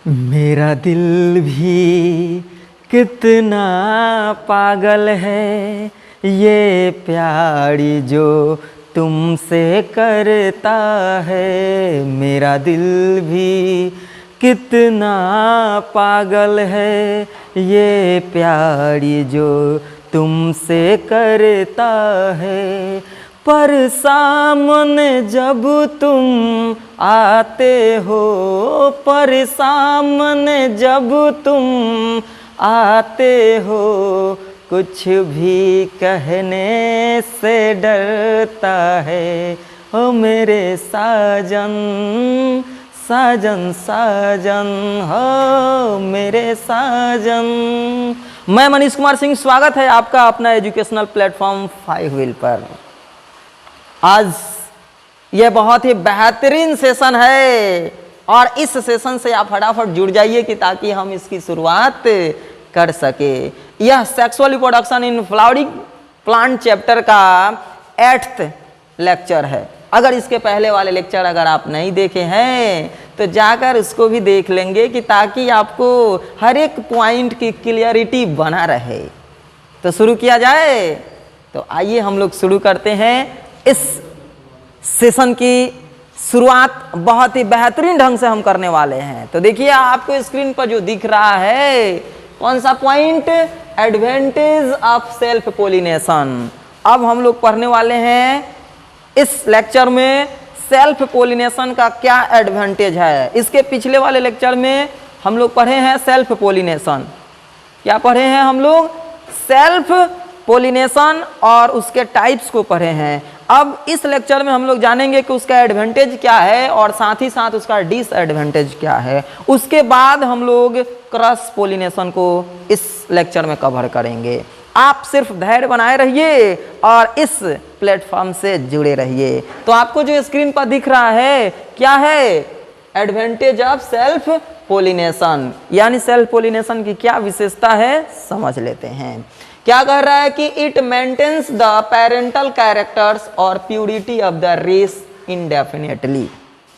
मेरा दिल भी कितना पागल है, ये प्यारी जो तुमसे करता है। मेरा दिल भी कितना पागल है, ये प्यारी जो तुमसे करता है। पर सामने जब तुम आते हो, पर सामने जब तुम आते हो, कुछ भी कहने से डरता है। ओ मेरे साजन साजन साजन, हो मेरे साजन। मैं मनीष कुमार सिंह, स्वागत है आपका अपना एजुकेशनल प्लेटफॉर्म 5 व्हील पर। आज यह बहुत ही बेहतरीन सेशन है और इस सेशन से आप फटाफट जुड़ जाइए कि ताकि हम इसकी शुरुआत कर सके। यह sexual reproduction in flowering plant chapter का 8th लेक्चर है। अगर इसके पहले वाले लेक्चर अगर आप नहीं देखे हैं तो जाकर उसको भी देख लेंगे कि ताकि आपको हर एक पॉइंट की क्लियरिटी बना रहे। तो शुरू किया जाए। तो आइए हम लोग शुरू करते हैं। इस सेशन की शुरुआत बहुत ही बेहतरीन ढंग से हम करने वाले हैं। तो देखिए आपको स्क्रीन पर जो दिख रहा है, कौन सा point? Advantage of self pollination. अब हम लोग पढ़ने वाले हैं इस लेक्चर में सेल्फ पोलिनेशन का क्या एडवांटेज है। इसके पिछले वाले लेक्चर में हम लोग पढ़े हैं सेल्फ पोलिनेशन। क्या पढ़े हैं हम लोग? सेल्फ पोलिनेशन और उसके टाइप्स को पढ़े हैं। अब इस लेक्चर में हम लोग जानेंगे कि उसका एडवांटेज क्या है और साथ ही साथ उसका डिसएडवांटेज क्या है। उसके बाद हम लोग क्रॉस पोलिनेशन को इस लेक्चर में कवर करेंगे। आप सिर्फ धैर्य बनाए रहिए और इस प्लेटफॉर्म से जुड़े रहिए। तो आपको जो स्क्रीन पर दिख रहा है क्या है? एडवांटेज ऑफ सेल्फ पोलिनेशन, यानी सेल्फ पोलिनेशन की क्या विशेषता है समझ लेते हैं। क्या कह रहा है कि it maintains the parental characters और purity of the race indefinitely.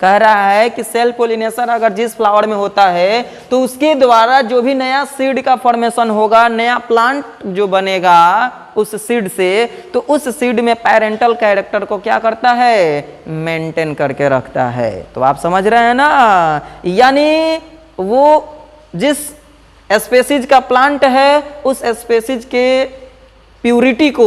कह रहा है कि सेल्फ पोलिनेशन अगर जिस फ्लावर में होता है तो उसके द्वारा जो भी नया सीड का फॉर्मेशन होगा, नया प्लांट जो बनेगा उस सीड से, तो उस सीड में पेरेंटल कैरेक्टर को क्या करता है? मेंटेन करके रखता है। तो आप समझ रहे हैं ना, यानी वो जिस स्पेसीज का प्लांट है उस स्पेसीज के प्यूरिटी को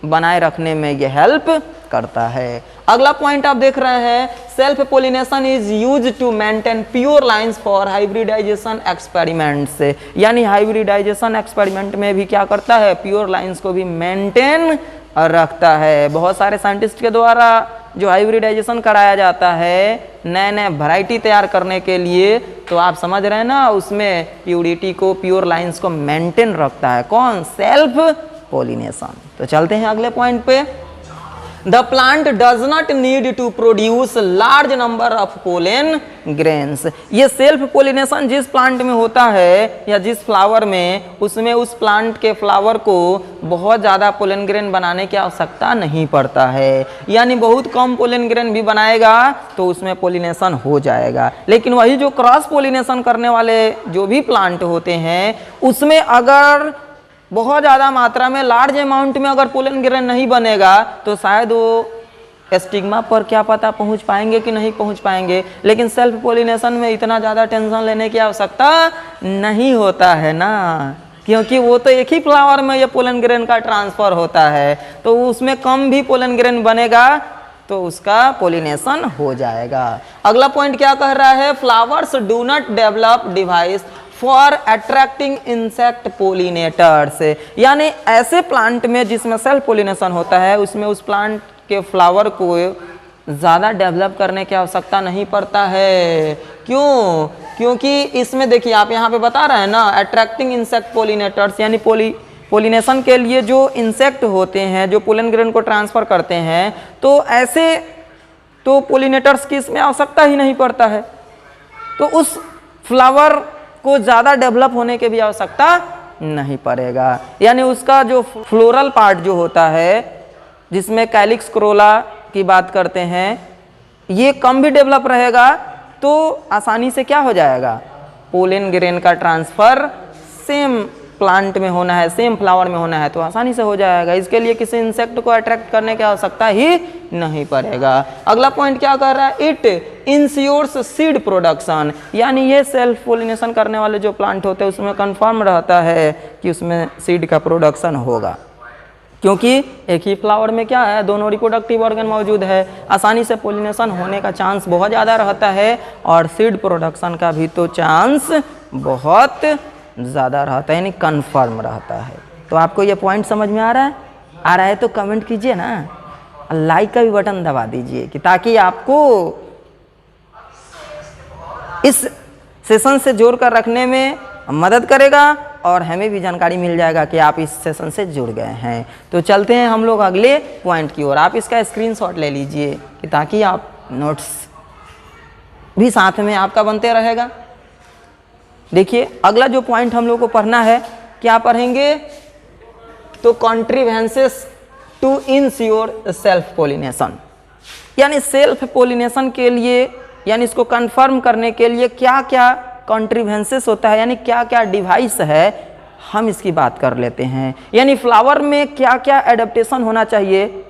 बनाए रखने में ये हेल्प करता है। अगला पॉइंट आप देख रहे हैं, self pollination is used to maintain pure lines for hybridization experiments. यानी हाइब्रिडाइजेशन एक्सपेरिमेंट में भी क्या करता है? प्योर लाइंस को भी मेंटेन रखता है। बहुत सारे साइंटिस्ट के द्वारा जो हाइब्रिडाइजेशन कराया जाता है नए नए वैरायटी तैयार करने के लिए, तो आप समझ रहे हैं ना, उसमें प्यूरिटी को, प्योर लाइंस को मेंटेन रखता है। कौन? Self pollination. तो चलते हैं अगले पॉइंट पे। The plant does not need to produce large number of pollen grains. ये सेल्फ पोलिनेशन जिस प्लांट में होता है या जिस फ्लावर में, उसमें उस प्लांट के फ्लावर को बहुत ज़्यादा पोलन ग्रेन बनाने की आवश्यकता नहीं पड़ता है। यानी बहुत कम पोलन ग्रेन भी बनाएगा तो उसमें पोलिनेशन हो जाएगा। लेकिन वही जो क्रॉस पोलिनेशन करने वाले जो भी प्लांट होते हैं उसमें अगर बहुत ज़्यादा मात्रा में, लार्ज अमाउंट में अगर पोलन ग्रेन नहीं बनेगा तो शायद वो स्टिग्मा पर क्या पता पहुंच पाएंगे कि नहीं पहुंच पाएंगे। लेकिन सेल्फ पोलिनेशन में इतना ज़्यादा टेंशन लेने की आवश्यकता नहीं होता है ना, क्योंकि वो तो एक ही फ्लावर में ये पोलन ग्रेन का ट्रांसफ़र होता है, तो उसमें कम भी पोलन ग्रेन बनेगा तो उसका पोलिनेशन हो जाएगा। अगला पॉइंट क्या कह रहा है? Flowers do not develop device for attracting insect pollinators. यानी ऐसे प्लांट में जिसमें सेल्फ पोलिनेशन होता है उसमें उस प्लांट के फ्लावर को ज़्यादा डेवलप करने की आवश्यकता नहीं पड़ता है। क्यों? क्योंकि इसमें देखिए आप यहाँ पे बता रहे हैं ना, अट्रैक्टिंग इंसेक्ट पोलिनेटर्स, यानी पोलिनेशन के लिए जो इंसेक्ट होते हैं जो पोलन ग्रेन को ट्रांसफ़र करते हैं, तो ऐसे तो पोलिनेटर्स की इसमें आवश्यकता ही नहीं पड़ता है। तो उस फ्लावर को ज़्यादा डेवलप होने की भी आवश्यकता नहीं पड़ेगा। यानी उसका जो फ्लोरल पार्ट जो होता है जिसमें कैलिक्स कोरोला की बात करते हैं, ये कम भी डेवलप रहेगा तो आसानी से क्या हो जाएगा? पोलन ग्रेन का ट्रांसफर सेम प्लांट में होना है, सेम फ्लावर में होना है, तो आसानी से हो जाएगा। इसके लिए किसी इंसेक्ट को अट्रैक्ट करने की आवश्यकता ही नहीं पड़ेगा। अगला पॉइंट क्या कर रहा है, इट इंश्योर्स सीड प्रोडक्शन, यानी ये सेल्फ पोलिनेशन करने वाले जो प्लांट होते हैं उसमें कंफर्म रहता है कि उसमें सीड का प्रोडक्शन होगा, क्योंकि एक ही फ्लावर में क्या है, दोनों रिप्रोडक्टिव ऑर्गन मौजूद है, आसानी से पोलिनेशन होने का चांस बहुत ज़्यादा रहता है और सीड प्रोडक्शन का भी तो चांस बहुत ज़्यादा रहता है, यानी कन्फर्म रहता है। तो आपको ये पॉइंट समझ में आ रहा है? आ रहा है तो कमेंट कीजिए ना, लाइक का भी बटन दबा दीजिए कि ताकि आपको इस सेशन से जोड़ कर रखने में मदद करेगा और हमें भी जानकारी मिल जाएगा कि आप इस सेशन से जुड़ गए हैं। तो चलते हैं हम लोग अगले पॉइंट की ओर। आप इसका स्क्रीनशॉट ले लीजिए कि ताकि आप नोट्स भी साथ में आपका बनते रहेगा। देखिए अगला जो पॉइंट हम लोग को पढ़ना है, क्या पढ़ेंगे, तो कॉन्ट्रीवेंसेस टू इंश्योर सेल्फ पोलिनेशन, यानी सेल्फ पोलिनेशन के लिए, यानी इसको कंफर्म करने के लिए क्या क्या कॉन्ट्रीवेंसेस होता है, यानी क्या क्या डिवाइस है, हम इसकी बात कर लेते हैं। यानी फ्लावर में क्या क्या एडेप्टेशन होना चाहिए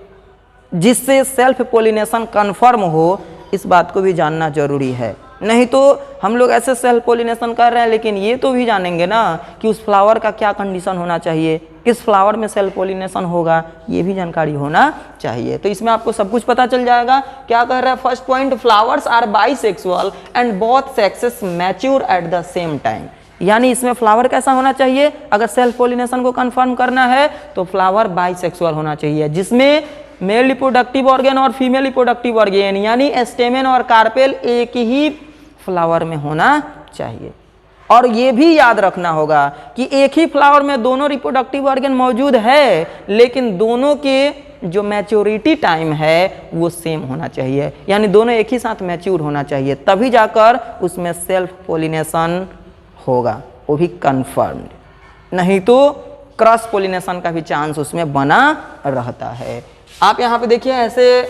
जिससे सेल्फ पोलिनेशन कंफर्म हो, इस बात को भी जानना जरूरी है। नहीं तो हम लोग ऐसे सेल्फ पोलिनेशन कर रहे हैं, लेकिन ये तो भी जानेंगे ना कि उस फ्लावर का क्या कंडीशन होना चाहिए, किस फ्लावर में सेल्फ पोलिनेशन होगा, ये भी जानकारी होना चाहिए। तो इसमें आपको सब कुछ पता चल जाएगा। क्या कह रहा है first point, flowers are bisexual and both sexes mature at the same time, यानी इसमें फ्लावर कैसा होना चाहिए, अगर सेल्फ पोलिनेशन को कंफर्म करना है तो फ्लावर बाइसेक्सुअल होना चाहिए, जिसमें मेल रिप्रोडक्टिव ऑर्गन और फीमेल रिप्रोडक्टिव ऑर्गन यानी स्टेमेन और कार्पेल एक ही फ्लावर में होना चाहिए। और ये भी याद रखना होगा कि एक ही फ्लावर में दोनों रिप्रोडक्टिव ऑर्गन मौजूद है, लेकिन दोनों के जो मैच्योरिटी टाइम है वो सेम होना चाहिए, यानी दोनों एक ही साथ मैच्योर होना चाहिए, तभी जाकर उसमें सेल्फ पोलिनेशन होगा, वो भी कंफर्म्ड। नहीं तो क्रॉस पोलिनेशन का भी चांस उसमें बना रहता है। आप यहाँ पे देखिए ऐसे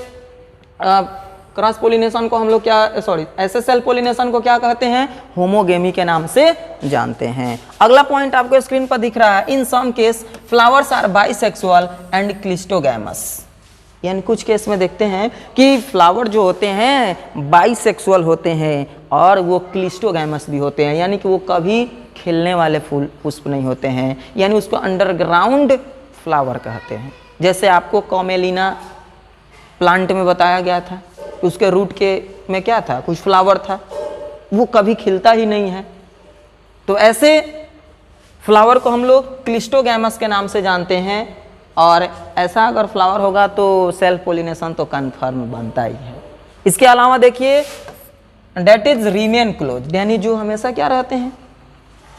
क्रॉस पोलिनेशन को हम लोग ऐसे सेल्फ पोलिनेशन को क्या कहते हैं, होमोगेमी के नाम से जानते हैं। अगला पॉइंट आपको स्क्रीन पर दिख रहा है, in some case flowers are bisexual and cleistogamous, यानी कुछ केस में देखते हैं कि फ्लावर जो होते हैं बाइसेक्सुअल होते हैं और वो क्लिस्टोगैमस भी होते हैं, यानी कि वो कभी खिलने वाले फूल पुष्प नहीं होते हैं, यानी उसको अंडरग्राउंड फ्लावर कहते हैं। जैसे आपको कॉमेलिना प्लांट में बताया गया था, उसके रूट के में क्या था, कुछ फ्लावर था, वो कभी खिलता ही नहीं है। तो ऐसे फ्लावर को हम लोग क्लिस्टोगैमस के नाम से जानते हैं, और ऐसा अगर फ्लावर होगा तो सेल्फ पोलिनेशन तो कन्फर्म बनता ही है। इसके अलावा देखिए डेट इज रीमेन क्लोज, यानी जो हमेशा क्या रहते हैं,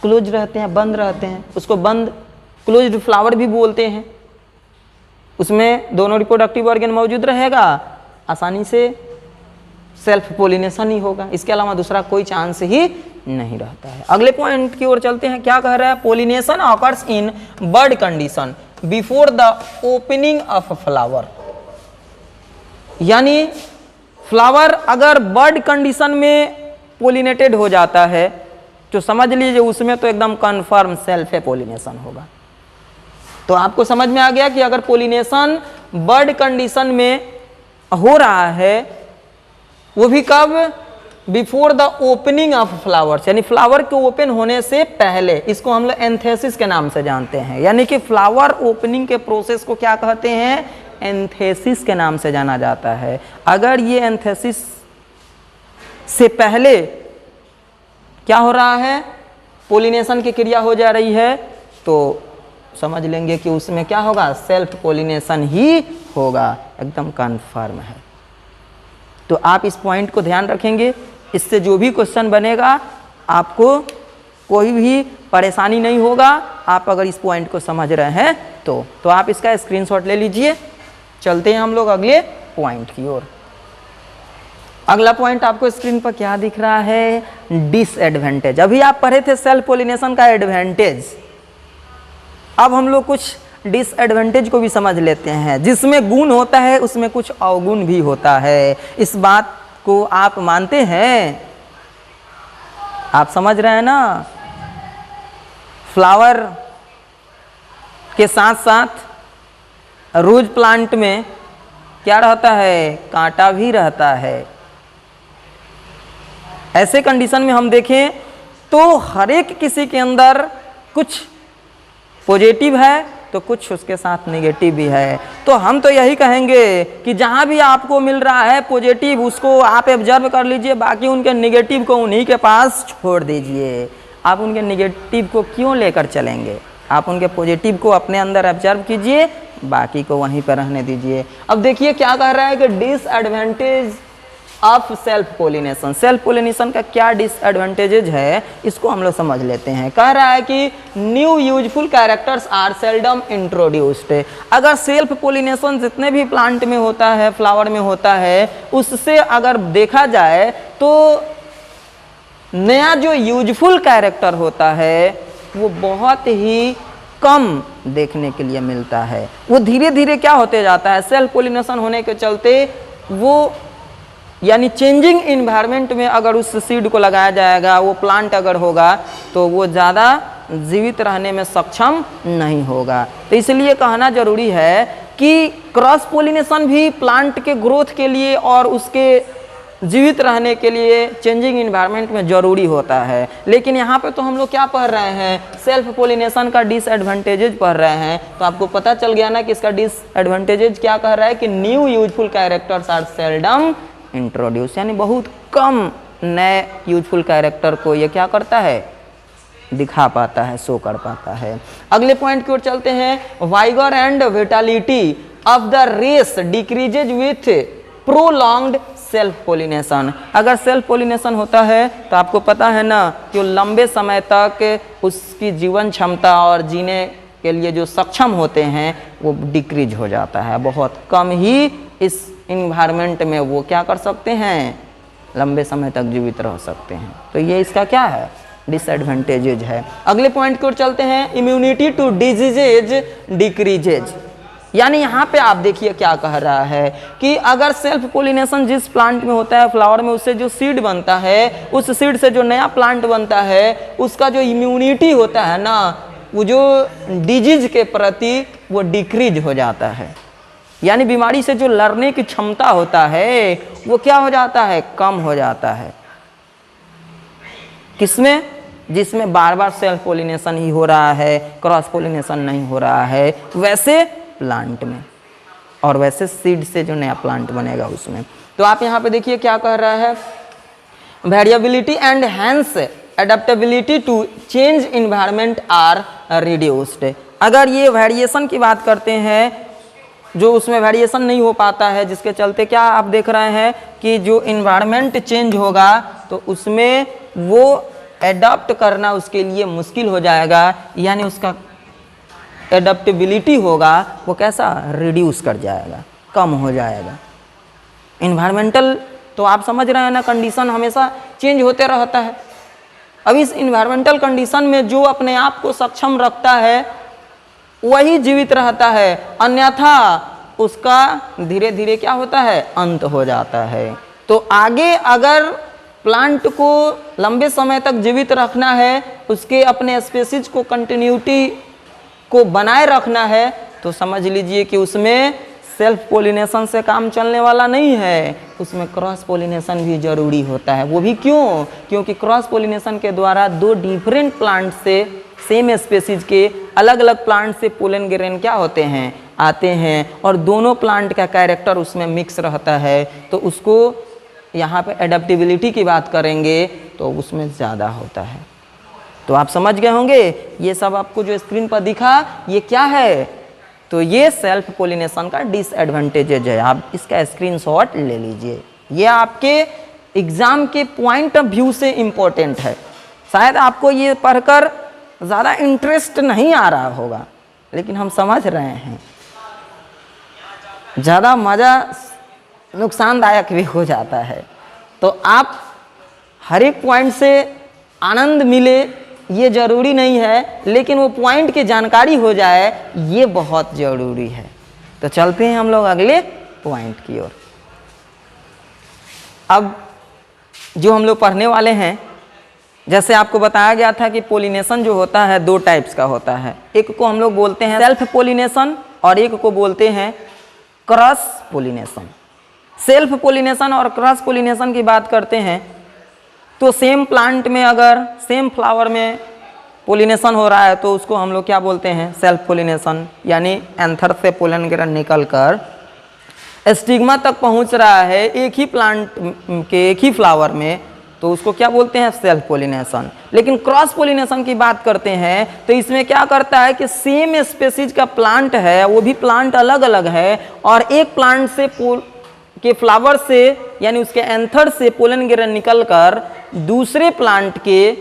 क्लोज रहते हैं, बंद रहते हैं, उसको बंद क्लोज्ड फ्लावर भी बोलते हैं। उसमें दोनों रिप्रोडक्टिव ऑर्गन मौजूद रहेगा, आसानी से सेल्फ पोलिनेशन ही होगा, इसके अलावा दूसरा कोई चांस ही नहीं रहता है। अगले पॉइंट की ओर चलते हैं। क्या कह रहा है, pollination occurs in bird condition before the opening of flower, यानी फ्लावर अगर बर्ड कंडीशन में पोलिनेटेड हो जाता है तो समझ लीजिए उसमें तो एकदम कंफर्म सेल्फ पोलिनेशन होगा। तो आपको समझ में आ गया कि अगर पोलिनेशन बर्ड कंडीशन में हो रहा है, वो भी कब, before the opening of flowers, यानी फ्लावर के ओपन होने से पहले, इसको हम लोग एंथेसिस के नाम से जानते हैं। यानी कि फ्लावर ओपनिंग के प्रोसेस को क्या कहते हैं, एंथेसिस के नाम से जाना जाता है। अगर ये एंथेसिस से पहले क्या हो रहा है, पोलिनेशन की क्रिया हो जा रही है, तो समझ लेंगे कि उसमें क्या होगा, सेल्फ पोलिनेशन ही होगा, एकदम कन्फर्म है। तो आप इस पॉइंट को ध्यान रखेंगे, इससे जो भी क्वेश्चन बनेगा आपको कोई भी परेशानी नहीं होगा, आप अगर इस पॉइंट को समझ रहे हैं तो आप इसका स्क्रीनशॉट ले लीजिए। चलते हैं हम लोग अगले पॉइंट की ओर। अगला पॉइंट आपको स्क्रीन पर क्या दिख रहा है, डिसएडवांटेज। अभी आप पढ़े थे सेल्फ पोलिनेशन का एडवांटेज, अब हम लोग कुछ डिसएडवांटेज को भी समझ लेते हैं। जिसमें गुण होता है उसमें कुछ अवगुण भी होता है, इस बात को आप मानते हैं? आप समझ रहे हैं ना, फ्लावर के साथ साथ रोज प्लांट में क्या रहता है, कांटा भी रहता है। ऐसे कंडीशन में हम देखें तो हर एक किसी के अंदर कुछ पॉजिटिव है तो कुछ उसके साथ नेगेटिव भी है। तो हम तो यही कहेंगे कि जहाँ भी आपको मिल रहा है पॉजिटिव उसको आप ऑब्जर्व कर लीजिए, बाकी उनके नेगेटिव को उन्हीं के पास छोड़ दीजिए। आप उनके नेगेटिव को क्यों लेकर चलेंगे, आप उनके पॉजिटिव को अपने अंदर ऑब्जर्व कीजिए, बाकी को वहीं पर रहने दीजिए। अब देखिए क्या कह रहा है कि disadvantage of self pollination. Self pollination का क्या डिसएडवांटेजेज है इसको हम लोग समझ लेते हैं। कह रहा है कि new useful characters are seldom introduced. अगर सेल्फ पोलिनेशन जितने भी प्लांट में होता है, फ्लावर में होता है, उससे अगर देखा जाए तो नया जो यूजफुल कैरेक्टर होता है वो बहुत ही कम देखने के लिए मिलता है। वो धीरे धीरे क्या होते जाता है, सेल्फ पोलिनेशन होने के चलते वो यानी चेंजिंग इन्वायरमेंट में अगर उस सीड को लगाया जाएगा, वो प्लांट अगर होगा तो वो ज़्यादा जीवित रहने में सक्षम नहीं होगा। तो इसलिए कहना जरूरी है कि क्रॉस पोलिनेशन भी प्लांट के ग्रोथ के लिए और उसके जीवित रहने के लिए चेंजिंग इन्वायरमेंट में ज़रूरी होता है। लेकिन यहाँ पे तो हम लोग क्या पढ़ रहे हैं, सेल्फ पोलिनेशन का डिसएडवांटेजेज पढ़ रहे हैं। तो आपको पता चल गया ना कि इसका डिसएडवांटेजेज क्या कह रहा है कि new useful characters are seldom introduce, यानी बहुत कम नए यूजफुल कैरेक्टर को ये क्या करता है, दिखा पाता है, शो कर पाता है। अगले पॉइंट की ओर चलते हैं। Vigour and vitality of the race decreases with prolonged self pollination. अगर सेल्फ पोलिनेशन होता है तो आपको पता है ना कि वो लंबे समय तक उसकी जीवन क्षमता और जीने के लिए जो सक्षम होते हैं वो डिक्रीज हो जाता है। बहुत कम ही इस इन्वायरमेंट में वो क्या कर सकते हैं, लंबे समय तक जीवित रह सकते हैं। तो ये इसका क्या है, डिसएडवांटेजेज है। अगले पॉइंट की ओर चलते हैं। इम्यूनिटी टू डिजीजेज डिक्रीजेज, यानी यहाँ पे आप देखिए क्या कह रहा है कि अगर सेल्फ पोलिनेशन जिस प्लांट में होता है, फ्लावर में, उससे जो सीड बनता है, उस सीड से जो नया प्लांट बनता है, उसका जो इम्यूनिटी होता है ना, वो जो डिजीज के प्रति वो डिक्रीज हो जाता है। यानी बीमारी से जो लड़ने की क्षमता होता है वो क्या हो जाता है, कम हो जाता है। किसमें, जिसमें बार बार सेल्फ पोलिनेशन ही हो रहा है, क्रॉस पोलिनेशन नहीं हो रहा है, वैसे प्लांट में, और वैसे सीड से जो नया प्लांट बनेगा उसमें। तो आप यहाँ पे देखिए क्या कह रहा है, variability and hence adaptability to change environment are reduced. अगर ये वेरिएशन की बात करते हैं, जो उसमें वेरिएशन नहीं हो पाता है, जिसके चलते क्या आप देख रहे हैं कि जो इन्वायरमेंट चेंज होगा तो उसमें वो एडॉप्ट करना उसके लिए मुश्किल हो जाएगा, यानी उसका एडप्टेबिलिटी होगा वो कैसा, रिड्यूस कर जाएगा, कम हो जाएगा। इन्वायरमेंटल तो आप समझ रहे हैं ना, कंडीशन हमेशा चेंज होते रहता है। अब इस इन्वायरमेंटल कंडीशन में जो अपने आप को सक्षम रखता है वही जीवित रहता है, अन्यथा उसका धीरे धीरे क्या होता है, अंत हो जाता है। तो आगे अगर प्लांट को लंबे समय तक जीवित रखना है, उसके अपने स्पीशीज को कंटिन्यूटी को बनाए रखना है, तो समझ लीजिए कि उसमें सेल्फ पोलिनेशन से काम चलने वाला नहीं है, उसमें क्रॉस पोलिनेशन भी जरूरी होता है। वो भी क्यों, क्योंकि क्रॉस पोलिनेशन के द्वारा दो डिफरेंट प्लांट से सेम स्पीशीज के अलग अलग प्लांट से पोलन ग्रेन क्या होते हैं, आते हैं, और दोनों प्लांट का कैरेक्टर उसमें मिक्स रहता है। तो उसको यहाँ पे एडेप्टेबिलिटी की बात करेंगे तो उसमें ज़्यादा होता है। तो आप समझ गए होंगे, ये सब आपको जो स्क्रीन पर दिखा ये क्या है, तो ये सेल्फ पोलिनेशन का डिसएडवांटेजेज है। आप इसका स्क्रीनशॉट ले लीजिए, ये आपके एग्जाम के पॉइंट ऑफ व्यू से इम्पोर्टेंट है। शायद आपको ये पढ़कर ज़्यादा इंटरेस्ट नहीं आ रहा होगा, लेकिन हम समझ रहे हैं, ज़्यादा मज़ा नुकसानदायक भी हो जाता है। तो आप हर एक पॉइंट से आनंद मिले ये ज़रूरी नहीं है, लेकिन वो पॉइंट की जानकारी हो जाए ये बहुत ज़रूरी है। तो चलते हैं हम लोग अगले पॉइंट की ओर। अब जो हम लोग पढ़ने वाले हैं जैसे आपको बताया गया था कि पोलिनेशन जो होता है दो टाइप्स का होता है, एक को हम लोग बोलते हैं सेल्फ पोलिनेशन और एक को बोलते हैं क्रॉस पोलिनेशन। सेल्फ पोलिनेशन और क्रॉस पोलिनेशन की बात करते हैं तो सेम प्लांट में अगर सेम फ्लावर में पोलिनेशन हो रहा है तो उसको हम लोग क्या बोलते हैं, सेल्फ पोलिनेशन। यानी एंथर से पोलन ग्रेन निकलकर स्टिग्मा तक पहुंच रहा है एक ही प्लांट के एक ही फ्लावर में, तो उसको क्या बोलते हैं, सेल्फ पोलिनेशन। लेकिन क्रॉस पोलिनेशन की बात करते हैं तो इसमें क्या करता है कि सेम स्पेसीज का प्लांट है, वो भी प्लांट अलग अलग है और एक प्लांट से के फ्लावर से यानी उसके एंथर से पोलन ग्रेन निकलकर दूसरे प्लांट के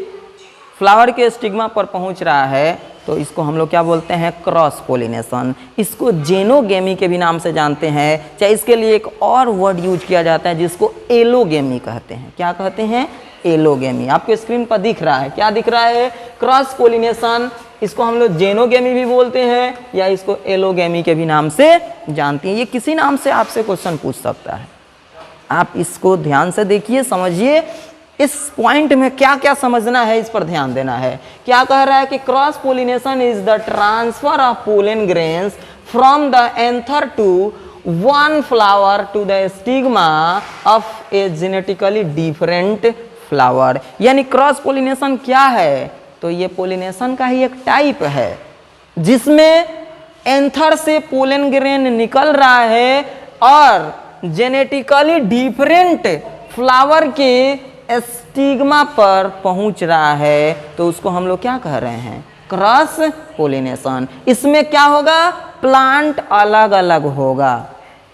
फ्लावर के स्टिग्मा पर पहुंच रहा है, तो इसको हम लोग क्या बोलते हैं, क्रॉस पोलिनेशन। इसको जेनोगेमी के भी नाम से जानते हैं, चाहे इसके लिए एक और वर्ड यूज किया जाता है जिसको एलोगेमी कहते हैं। क्या कहते हैं, एलोगेमी। आपको स्क्रीन पर दिख रहा है, क्या दिख रहा है, क्रॉस पोलिनेशन। इसको हम लोग जेनोगेमी भी बोलते हैं या इसको एलोगेमी के भी नाम से जानते हैं। ये किसी नाम से आपसे क्वेश्चन पूछ सकता है, आप इसको ध्यान से देखिए, समझिए इस पॉइंट में क्या क्या समझना है, इस पर ध्यान देना है। क्या कह रहा है कि cross pollination is the transfer of pollen grains from the anther to one flower to the stigma of a genetically different flower. यानी क्रॉस पोलिनेशन क्या है, तो ये पोलिनेशन का ही एक टाइप है जिसमें एंथर से पोलन ग्रेन निकल रहा है और जेनेटिकली डिफरेंट फ्लावर के स्टिग्मा पर पहुंच रहा है, तो उसको हम लोग क्या कह रहे हैं, क्रॉस पोलिनेशन। इसमें क्या होगा, प्लांट अलग अलग होगा।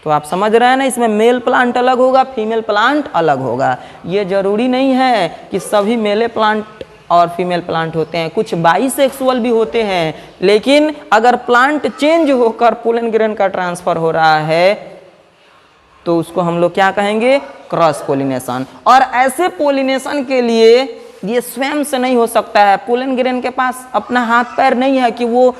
तो आप समझ रहे हैं ना, इसमें मेल प्लांट अलग होगा, फीमेल प्लांट अलग होगा। ये जरूरी नहीं है कि सभी मेले प्लांट और फीमेल प्लांट होते हैं, कुछ बाइसेक्सुअल भी होते हैं। लेकिन अगर प्लांट चेंज होकर पोलन ग्रेन का ट्रांसफर हो रहा है तो उसको हम लोग क्या कहेंगे, क्रॉस पोलिनेशन। और ऐसे पोलिनेशन के लिए ये स्वयं से नहीं हो सकता है, पोलन ग्रेन के पास अपना हाथ पैर नहीं है कि वो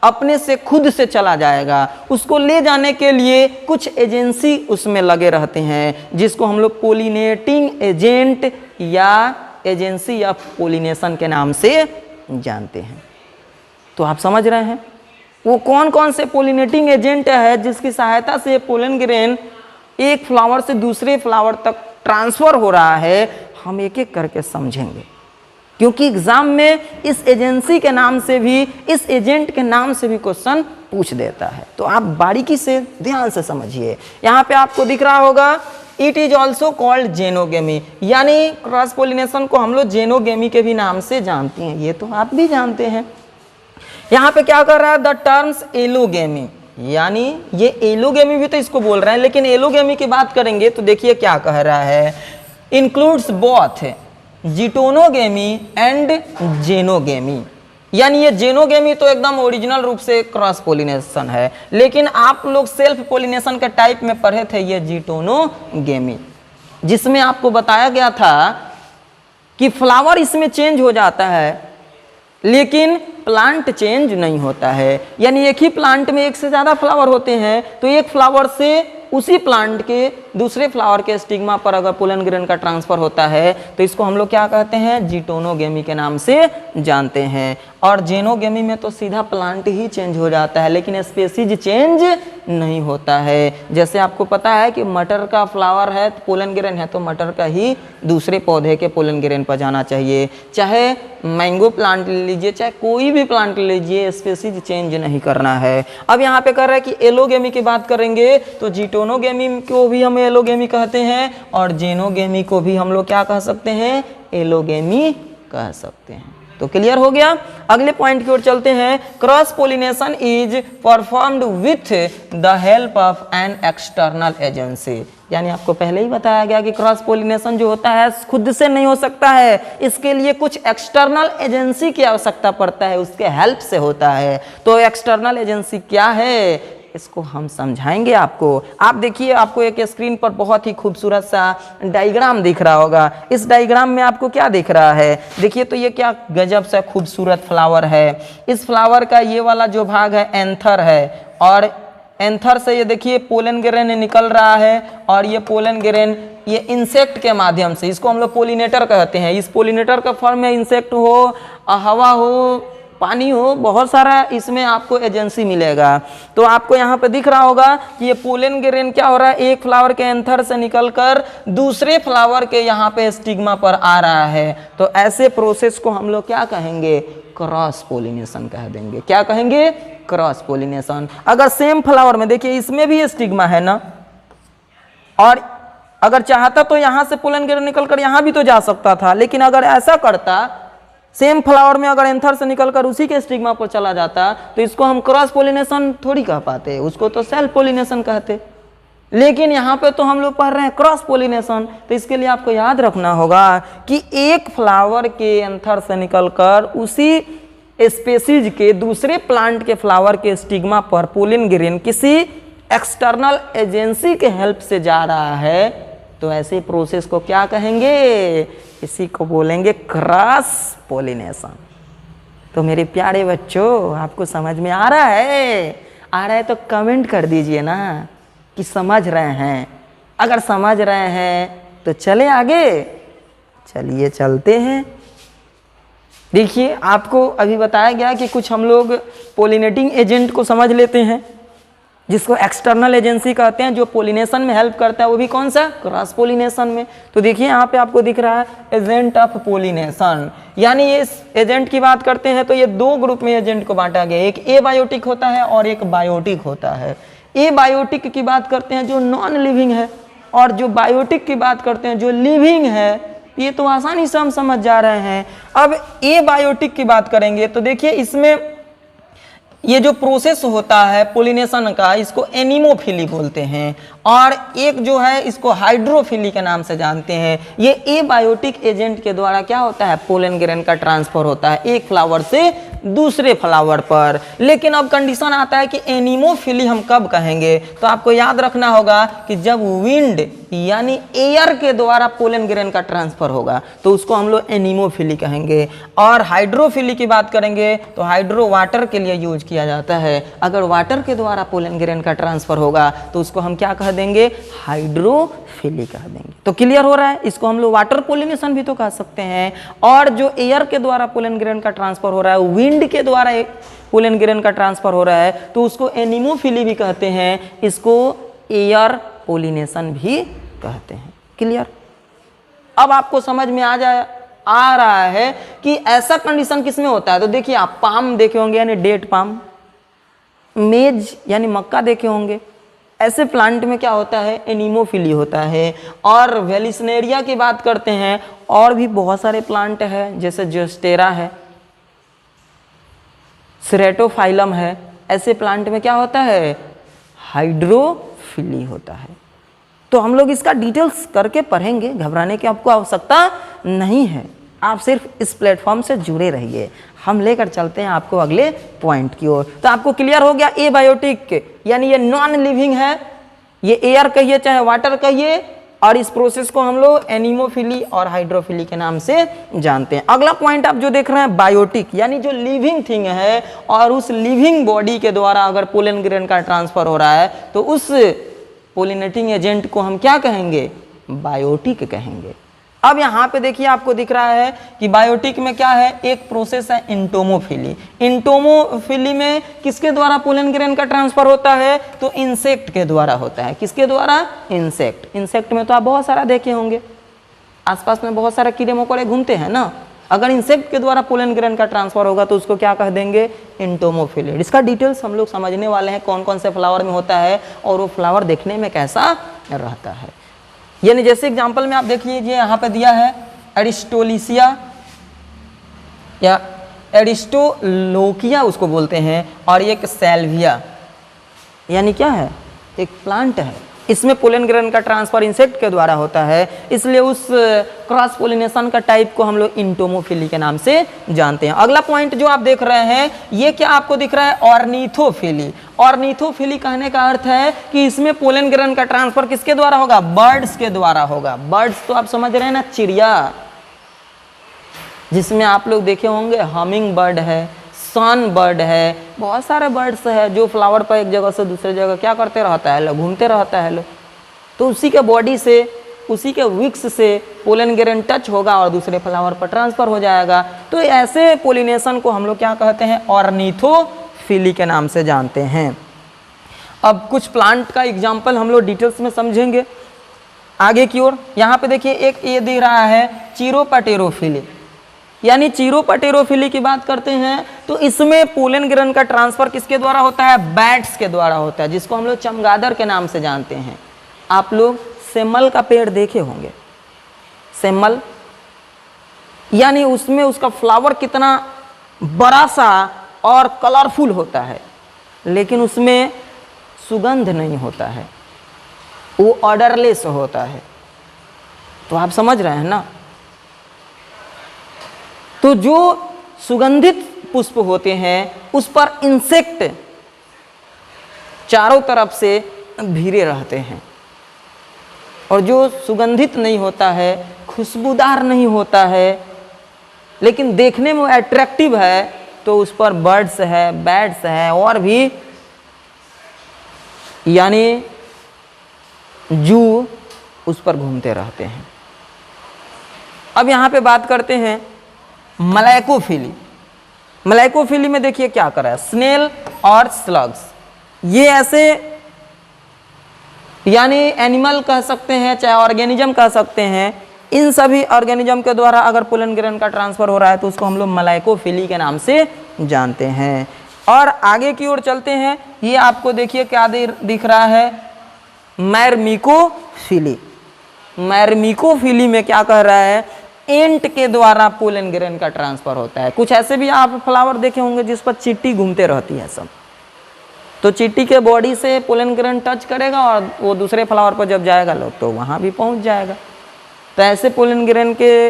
अपने से खुद से चला जाएगा। उसको ले जाने के लिए कुछ एजेंसी उसमें लगे रहते हैं जिसको हम लोग पोलिनेटिंग एजेंट या एजेंसी ऑफ पोलिनेशन के नाम से जानते हैं। तो आप समझ रहे हैं वो कौन कौन से पोलिनेटिंग एजेंट है जिसकी सहायता से पोलन ग्रेन एक फ्लावर से दूसरे फ्लावर तक ट्रांसफर हो रहा है, हम एक एक करके समझेंगे क्योंकि एग्जाम में इस एजेंसी के नाम से भी, इस एजेंट के नाम से भी क्वेश्चन पूछ देता है। तो आप बारीकी से ध्यान से समझिए। यहाँ पे आपको दिख रहा होगा it is also called xenogamy, यानी क्रॉस पोलिनेशन को हम लोग जेनोगेमी के भी नाम से जानते हैं, ये तो आप भी जानते हैं। यहाँ पे क्या कर रहा है, द टर्म्स एलोगेमी, यानी ये एलोगेमी भी तो इसको बोल रहे हैं, लेकिन एलोगेमी की बात करेंगे तो देखिए क्या कह रहा है, इंक्लूड्स बोथ जिटोनोगेमी एंड जेनोगेमी। यानी ये जेनोगेमी तो एकदम ओरिजिनल रूप से क्रॉस पोलिनेशन है, लेकिन आप लोग सेल्फ पोलिनेशन के टाइप में पढ़े थे ये जिटोनोगेमी, जिसमें आपको बताया गया था कि फ्लावर इसमें चेंज हो जाता है लेकिन प्लांट चेंज नहीं होता है। यानी एक ही प्लांट में एक से ज़्यादा फ्लावर होते हैं, तो एक फ्लावर से उसी प्लांट के दूसरे फ्लावर के स्टिग्मा पर अगर पोलन ग्रेन का ट्रांसफर होता है तो इसको हम लोग क्या कहते हैं, जिटोनोगेमी के नाम से जानते हैं। और जेनोगेमी में तो सीधा प्लांट ही चेंज हो जाता है लेकिन स्पेसीज चेंज नहीं होता है। जैसे आपको पता है कि मटर का फ्लावर है, पोलन ग्रेन है, तो मटर का ही दूसरे पौधे के पोलन ग्रेन पर जाना चाहिए। चाहे मैंगो प्लांट ले लीजिए, चाहे कोई भी प्लांट ले लीजिए, स्पेसीज चेंज नहीं करना है। अब यहाँ पे कर रहा है कि एलोगेमी की बात करेंगे तो जिटोनोगेमी को भी हम एलोगेमी कहते हैं और जेनोगेमी को भी हम लोग क्या कह सकते हैं, एलोगेमी कह सकते हैं। तो क्लियर हो गया। अगले पॉइंट की ओर चलते हैं। Cross pollination is performed with the help of an external agency. यानी आपको पहले ही बताया गया कि क्रॉस पोलिनेशन जो होता है खुद से नहीं हो सकता है, इसके लिए कुछ एक्सटर्नल एजेंसी की आवश्यकता पड़ता है, उसके हेल्प से होता है। तो एक्सटर्नल एजेंसी क्या है इसको हम समझाएंगे आपको। आप देखिए, आपको एक स्क्रीन पर बहुत ही खूबसूरत सा डायग्राम दिख रहा होगा। इस डायग्राम में आपको क्या दिख रहा है, देखिए तो ये क्या गजब सा खूबसूरत फ्लावर है। इस फ्लावर का ये वाला जो भाग है एंथर है और एंथर से ये देखिए पोलन ग्रेन निकल रहा है और ये पोलन ग्रेन ये इंसेक्ट के माध्यम से, इसको हम लोग पोलिनेटर कहते हैं। इस पोलिनेटर का फॉर्म में इंसेक्ट हो, हवा हो, पानी हो, बहुत सारा इसमें आपको एजेंसी मिलेगा। तो आपको यहाँ पे दिख रहा होगा कि ये पोलन ग्रेन क्या हो रहा है, एक फ्लावर के एंथर से निकलकर दूसरे फ्लावर के यहाँ पे स्टिग्मा पर आ रहा है। तो ऐसे प्रोसेस को हम लोग क्या कहेंगे, क्रॉस पोलिनेशन कह देंगे। क्या कहेंगे, क्रॉस पोलिनेशन। अगर सेम फ्लावर में देखिए इसमें भी स्टिग्मा है ना, और अगर चाहता तो यहाँ से पोलन ग्रेन निकलकर यहाँ भी तो जा सकता था, लेकिन अगर ऐसा करता, सेम फ्लावर में अगर एंथर से निकलकर उसी के स्टिग्मा पर चला जाता, तो इसको हम क्रॉस पोलिनेशन थोड़ी कह पाते, उसको तो सेल्फ पोलिनेशन कहते। लेकिन यहाँ पे तो हम लोग पढ़ रहे हैं क्रॉस पोलिनेशन। तो इसके लिए आपको याद रखना होगा कि एक फ्लावर के एंथर से निकलकर उसी स्पेसीज के दूसरे प्लांट के फ्लावर के स्टिग्मा पर पोलन ग्रेन किसी एक्सटर्नल एजेंसी के हेल्प से जा रहा है, तो ऐसे प्रोसेस को क्या कहेंगे, इसी को बोलेंगे क्रॉस पोलिनेशन। तो मेरे प्यारे बच्चों, आपको समझ में आ रहा है? आ रहा है तो कमेंट कर दीजिए ना कि समझ रहे हैं। अगर समझ रहे हैं तो चले आगे। चलिए चलते हैं। देखिए, आपको अभी बताया गया कि कुछ हम लोग पोलिनेटिंग एजेंट को समझ लेते हैं, जिसको एक्सटर्नल एजेंसी कहते हैं, जो पोलिनेशन में हेल्प करता है, वो भी कौन सा, क्रॉस पोलिनेशन में। तो देखिए यहाँ पे आपको दिख रहा है एजेंट ऑफ पोलिनेशन, यानी ये इस एजेंट की बात करते हैं तो ये दो ग्रुप में एजेंट को बांटा गया है, एक एबायोटिक होता है और एक बायोटिक होता है। एबायोटिक की बात करते हैं जो नॉन लिविंग है, और जो बायोटिक की बात करते हैं जो लिविंग है। ये तो आसानी से हम समझ जा रहे हैं। अब एबायोटिक की बात करेंगे तो देखिए इसमें ये जो प्रोसेस होता है पोलिनेशन का, इसको एनिमोफिली बोलते हैं, और एक जो है इसको हाइड्रोफिली के नाम से जानते हैं। ये एबायोटिक एजेंट के द्वारा क्या होता है, पोलन ग्रेन का ट्रांसफर होता है एक फ्लावर से दूसरे फ्लावर पर। लेकिन अब कंडीशन आता है कि एनिमोफिली हम कब कहेंगे, तो आपको याद रखना होगा कि जब विंड यानी एयर के द्वारा पोलन ग्रेन का ट्रांसफर होगा तो उसको हम लोग एनिमोफिली कहेंगे। और हाइड्रोफिली की बात करेंगे तो हाइड्रो वाटर के लिए यूज किया जाता है। अगर वाटर के द्वारा पोलन ग्रेन का ट्रांसफर होगा तो उसको हम क्या कह देंगे, हाइड्रोफिली कह देंगे। तो क्लियर हो रहा है, इसको हम लोग वाटर पोलिनेशन भी तो कह सकते हैं। और जो एयर के द्वारा पोलन ग्रेन का ट्रांसफर हो रहा है, विंड के द्वारा पोलन ग्रेन का ट्रांसफर हो रहा है, तो उसको एनिमोफिली भी कहते हैं, इसको एयर पोलिनेशन भी कहते हैं। क्लियर? अब आपको समझ में आ रहा है कि ऐसा कंडीशन किसमें होता है। तो देखिए आप पाम देखे होंगे यानी डेट पाम, मेज यानी मक्का देखे होंगे। ऐसे प्लांट में क्या होता है, एनिमोफिली होता है। और वेलिस्नेरिया की बात करते हैं, और भी बहुत सारे प्लांट हैं जैसे जोस्टेरा है, सेरेटोफाइलम है। ऐसे प्लांट में क्या होता है, हाइड्रोफिली होता है। तो हम लोग इसका डिटेल्स करके पढ़ेंगे, घबराने की आपको आवश्यकता नहीं है। आप सिर्फ इस प्लेटफॉर्म से जुड़े रहिए, हम लेकर चलते हैं आपको अगले पॉइंट की ओर। तो आपको क्लियर हो गया, एबायोटिक यानी ये नॉन लिविंग है, ये एयर कहिए चाहे वाटर कहिए, और इस प्रोसेस को हम लोग एनिमोफिली और हाइड्रोफिली के नाम से जानते हैं। अगला पॉइंट आप जो देख रहे हैं बायोटिक, यानी जो लिविंग थिंग है और उस लिविंग बॉडी के द्वारा अगर पोलन ग्रेन का ट्रांसफर हो रहा है तो उस पोलिनेटिंग एजेंट को हम क्या कहेंगे, बायोटिक कहेंगे। अब यहाँ पे देखिए आपको दिख रहा है कि बायोटिक में क्या है, एक प्रोसेस है इंटोमोफिली। इंटोमोफिली में किसके द्वारा पोलन ग्रेन का ट्रांसफर होता है, तो इंसेक्ट के द्वारा होता है। किसके द्वारा, इंसेक्ट। इंसेक्ट में तो आप बहुत सारा देखे होंगे, आसपास में बहुत सारे कीड़े मकोड़े घूमते हैं ना। अगर इंसेक्ट के द्वारा पोलन ग्रेन का ट्रांसफर होगा तो उसको क्या कह देंगे, इंटोमोफिली। इसका डिटेल्स हम लोग समझने वाले हैं, कौन कौन से फ्लावर में होता है और वो फ्लावर देखने में कैसा रहता है। यानी जैसे एग्जांपल में आप देख लीजिए, यहाँ पे दिया है एरिस्टोलिसिया या एरिस्टोलोकिया उसको बोलते हैं, और एक सैल्विया यानी क्या है, एक प्लांट है। इसमें पोलन ग्रेन का ट्रांसफर इंसेक्ट के द्वारा होता है, इसलिए उस क्रॉस पोलिनेशन का टाइप को हम लोग इंटोमोफिली के नाम से जानते हैं। अगला पॉइंट जो आप देख रहे हैं, ये क्या आपको दिख रहा है, ऑर्निथोफिली। ऑर्निथोफिली कहने का अर्थ है कि इसमें पोलन ग्रेन का ट्रांसफर किसके द्वारा होगा, बर्ड्स के द्वारा होगा। बर्ड्स तो आप समझ रहे हैं ना, चिड़िया, जिसमें आप लोग देखे होंगे हमिंग बर्ड है, सन बर्ड है, बहुत सारे बर्ड्स है जो फ्लावर पर एक जगह से दूसरे जगह क्या करते रहता है, घूमते रहता है। तो उसी के बॉडी से उसी के विक्स से पोलन ग्रेन टच होगा और दूसरे फ्लावर पर ट्रांसफर हो जाएगा। तो ऐसे पोलिनेशन को हम लोग क्या कहते हैं, ऑर्निथोफिली के नाम से जानते हैं। अब कुछ प्लांट का एग्जाम्पल हम लोग डिटेल्स में समझेंगे आगे की ओर। यहाँ पे देखिए एक ये दिख रहा है चिरोपटेरोफिली, यानी चिरोपटेरोफिली की बात करते हैं तो इसमें पोलन ग्रेन का ट्रांसफर किसके द्वारा होता है, बैट्स के द्वारा होता है, जिसको हम लोग चमगादड़ के नाम से जानते हैं। आप लोग सेमल का पेड़ देखे होंगे, सेमल, यानी उसमें उसका फ्लावर कितना बड़ा सा और कलरफुल होता है, लेकिन उसमें सुगंध नहीं होता है, वो ऑर्डरलेस होता है। तो आप समझ रहे हैं ना। तो जो सुगंधित पुष्प होते हैं उस पर इंसेक्ट चारों तरफ से भिड़े रहते हैं, और जो सुगंधित नहीं होता है, खुशबूदार नहीं होता है, लेकिन देखने में अट्रैक्टिव है, तो उस पर बर्ड्स है, बैट्स है और भी यानी जू उस पर घूमते रहते हैं। अब यहाँ पे बात करते हैं मलाइकोफिली। मलाइकोफिली में देखिए क्या करा है, स्नेल और स्लग्स, ये ऐसे यानी एनिमल कह सकते हैं चाहे ऑर्गेनिज्म कह सकते हैं, इन सभी ऑर्गेनिज्म के द्वारा अगर पोलन ग्रेन का ट्रांसफर हो रहा है तो उसको हम लोग मलाइकोफिली के नाम से जानते हैं। और आगे की ओर चलते हैं, ये आपको देखिए क्या दिख रहा है, मैरमिकोफिली। मैरमिकोफिली में क्या कह रहा है, एंट के द्वारा पोलन ग्रेन का ट्रांसफर होता है। कुछ ऐसे भी आप फ्लावर देखे होंगे जिस पर चींटी घूमते रहती है सब, तो चींटी के बॉडी से पोलन ग्रेन टच करेगा और वो दूसरे फ्लावर पर जब जाएगा लोग तो वहाँ भी पहुँच जाएगा। तो ऐसे पोलन ग्रेन के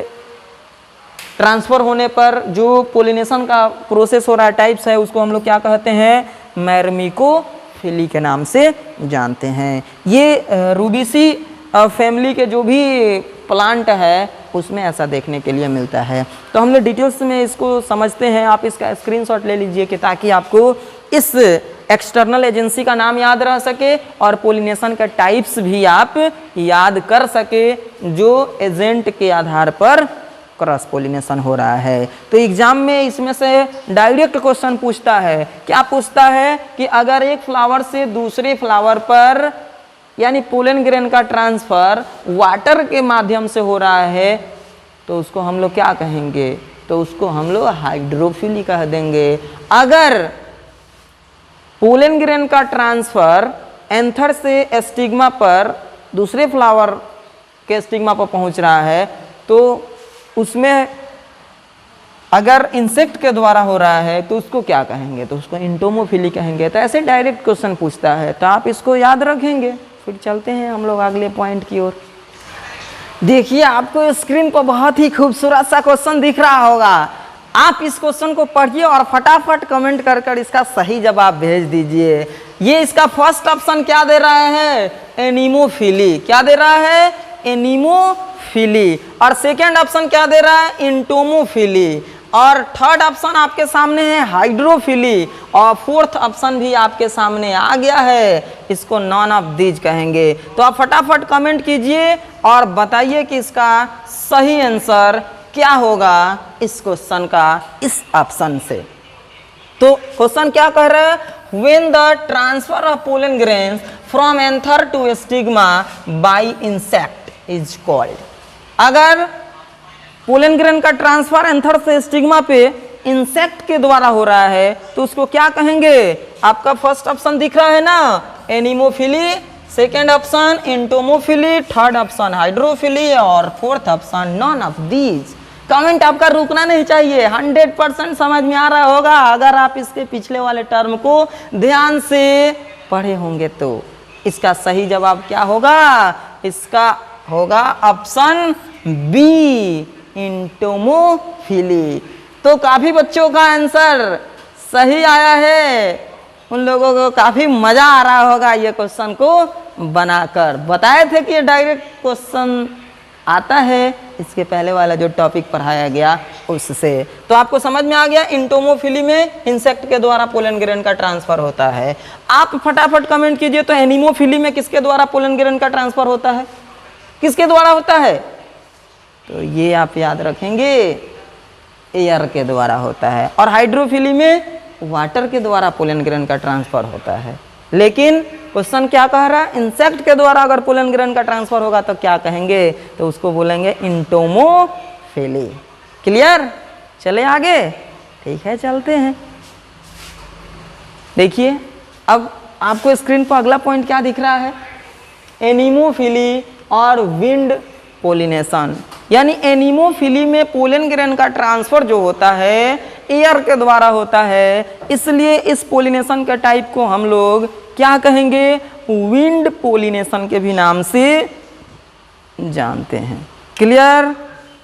ट्रांसफर होने पर जो पोलिनेशन का प्रोसेस हो रहा है, टाइप्स है, उसको हम लोग क्या कहते हैं, मैरमिकोफिली के नाम से जानते हैं। ये रूबिसी फैमिली के जो भी प्लांट है उसमें ऐसा देखने के लिए मिलता है। तो हम लोग डिटेल्स में इसको समझते हैं। आप इसका स्क्रीनशॉट ले लीजिए कि ताकि आपको इस एक्सटर्नल एजेंसी का नाम याद रह सके और पोलिनेशन का टाइप्स भी आप याद कर सके जो एजेंट के आधार पर क्रॉस पोलिनेशन हो रहा है। तो एग्जाम में इसमें से डायरेक्ट क्वेश्चन पूछता है, क्या पूछता है कि अगर एक फ्लावर से दूसरे फ्लावर पर यानी पोलन ग्रेन का ट्रांसफर वाटर के माध्यम से हो रहा है तो उसको हम लोग क्या कहेंगे, तो उसको हम लोग हाइड्रोफिली कह देंगे। अगर पोलन ग्रेन का ट्रांसफर एंथर से एस्टिग्मा पर दूसरे फ्लावर के स्टिग्मा पर पहुंच रहा है तो उसमें अगर इंसेक्ट के द्वारा हो रहा है तो उसको क्या कहेंगे, तो उसको इंटोमोफिली कहेंगे। तो ऐसे डायरेक्ट क्वेश्चन पूछता है, तो आप इसको याद रखेंगे। फिर चलते हैं हम लोग अगले पॉइंट की ओर। देखिए आपको स्क्रीन पर बहुत ही खूबसूरत सा क्वेश्चन दिख रहा होगा। आप इस क्वेश्चन को पढ़िए और फटाफट कमेंट कर इसका सही जवाब भेज दीजिए। ये इसका फर्स्ट ऑप्शन क्या दे रहा है, एनीमोफिली। क्या दे रहा है, एनीमोफिली। और सेकेंड ऑप्शन क्या दे रहा है, इंटोमोफिली। और थर्ड ऑप्शन आपके सामने है हाइड्रोफिली। और फोर्थ ऑप्शन भी आपके सामने आ गया है, इसको नॉन ऑफ दीज कहेंगे। तो आप फटाफट कमेंट कीजिए और बताइए कि इसका सही आंसर क्या होगा इस क्वेश्चन का, इस ऑप्शन से। तो क्वेश्चन क्या कह रहा है, when the transfer of pollen grains from anther to stigma by insect is called. अगर पोलन ग्रेन का ट्रांसफर एंथर से स्टिग्मा पे इंसेक्ट के द्वारा हो रहा है तो उसको क्या कहेंगे। आपका फर्स्ट ऑप्शन दिख रहा है ना, anemophily, second option entomophily, third option hydrophily और fourth option none of these. Comment आपका रुकना नहीं चाहिए, 100% समझ में आ रहा होगा अगर आप इसके पिछले वाले टर्म को ध्यान से पढ़े होंगे तो। इसका सही जवाब क्या होगा, इसका होगा ऑप्शन बी, इंटोमोफिली। तो काफी बच्चों का आंसर सही आया है, उन लोगों को काफी मजा आ रहा होगा ये क्वेश्चन को बनाकर। बताए थे कि ये डायरेक्ट क्वेश्चन आता है इसके पहले वाला जो टॉपिक पढ़ाया गया उससे। तो आपको समझ में आ गया, इंटोमोफिली में इंसेक्ट के द्वारा पोलन ग्रेन का ट्रांसफर होता है। आप फटाफट कमेंट कीजिए तो एनीमोफिली में किसके द्वारा पोलन ग्रेन का ट्रांसफर होता है। किसके द्वारा होता है? तो ये आप याद रखेंगे, एयर के द्वारा होता है। और हाइड्रोफिली में वाटर के द्वारा पोलन ग्रेन का ट्रांसफर होता है। लेकिन क्वेश्चन क्या कह रहा है? इंसेक्ट के द्वारा अगर पोलन ग्रेन का ट्रांसफर होगा तो क्या कहेंगे? तो उसको बोलेंगे इंटोमोफिली। क्लियर? चले आगे। ठीक है, चलते हैं। देखिए अब आपको स्क्रीन पर अगला पॉइंट क्या दिख रहा है? एनीमोफिली और विंड पोलिनेशन। यानी एनीमोफिली में पोलन ग्रेन का ट्रांसफर जो होता है एयर के द्वारा होता है, इसलिए इस पोलिनेशन के टाइप को हम लोग क्या कहेंगे? विंड पोलिनेशन के भी नाम से जानते हैं। क्लियर?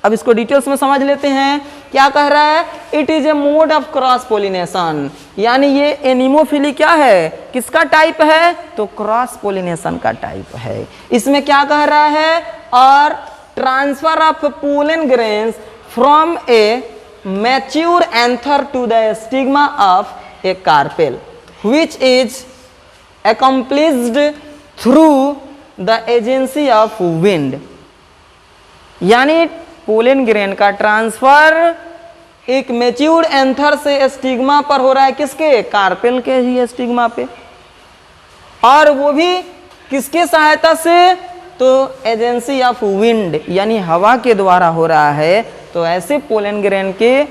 अब इसको डिटेल्स में समझ लेते हैं। क्या कह रहा है? It is a mode of cross pollination. यानी ये एनीमोफिली क्या है? किसका टाइप है? तो क्रॉस पोलिनेशन का टाइप है। इसमें क्या कह रहा है? और transfer of pollen grains from a mature anther to the stigma of a carpel which is accomplished through the agency of wind। यानी पोलन ग्रेन का ट्रांसफर एक मैच्योर्ड एंथर से स्टिग्मा पर हो रहा है। किसके? कार्पेल के ही स्टिग्मा पे। और वो भी किसके सहायता से? तो एजेंसी ऑफ विंड, यानी हवा के द्वारा हो रहा है। तो ऐसे पोलन ग्रेन के